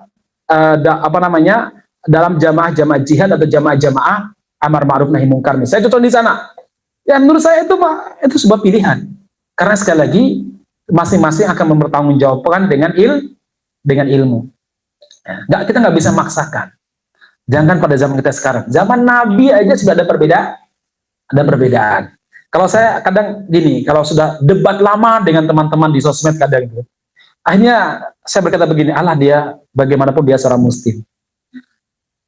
dalam jamaah jihad atau jamaah amar ma'ruf nahi munkar. Saya cocok di sana. Ya menurut saya itu sebuah pilihan. Karena sekali lagi masing-masing akan mempertanggungjawabkan dengan ilmu. Ya, kita nggak bisa maksakan. Jangan pada zaman kita sekarang. Zaman Nabi aja sudah ada perbedaan. Kalau saya kadang gini, kalau sudah debat lama dengan teman-teman di sosmed kadang gitu, akhirnya saya berkata begini, Allah dia bagaimanapun dia seorang muslim.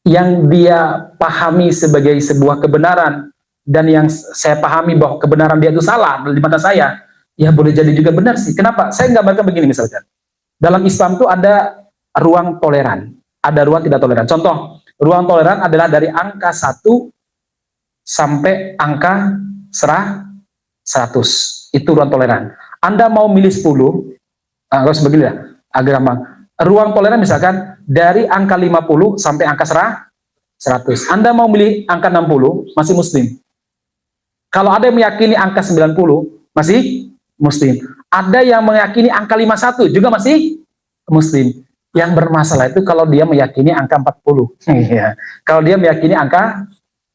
Yang dia pahami sebagai sebuah kebenaran dan yang saya pahami bahwa kebenaran dia itu salah di mata saya, ya boleh jadi juga benar sih. Kenapa? Saya gambarkan begini misalkan. Dalam Islam itu ada ruang toleran, ada ruang tidak toleran. Contoh, ruang toleran adalah dari angka 1 sampai angka 100. Itu ruang toleran. Anda mau milih 10, harus begini ya, agak gampang. Ruang toleran misalkan dari angka 50 sampai angka 100. Anda mau milih angka 60, masih muslim. Kalau ada yang meyakini angka 90, masih muslim. Ada yang meyakini angka 51, juga masih muslim. Yang bermasalah itu kalau dia meyakini angka 40. Kalau dia meyakini angka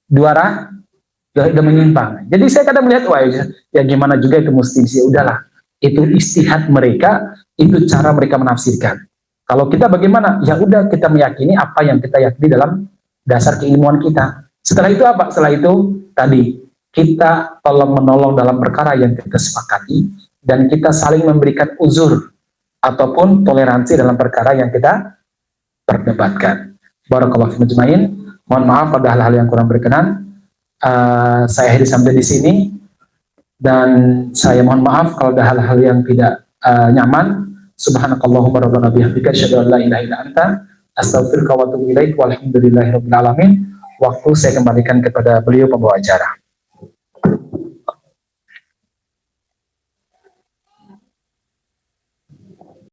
200, udah menyimpang. Jadi saya kadang melihat, wah ya gimana juga itu muslim sih, udahlah. Itu istihad mereka, itu cara mereka menafsirkan. Kalau kita bagaimana? Ya udah, kita meyakini apa yang kita yakini dalam dasar keilmuan kita. Setelah itu apa? Setelah itu tadi kita tolong menolong dalam perkara yang kita sepakati dan kita saling memberikan uzur ataupun toleransi dalam perkara yang kita perdebatkan. Barakallahu fiikum ajmain. Mohon maaf pada hal-hal yang kurang berkenan. Saya akhiri sampai di sini, dan saya mohon maaf kalau ada hal-hal yang tidak nyaman. Subhanakallahumma rabbana bihamdika asyhadu an la ilaha illa anta astaghfiruka wa atubu ilaik. Walhamdulillahirabbil alamin. Waktu saya kembalikan kepada beliau pembawa acara.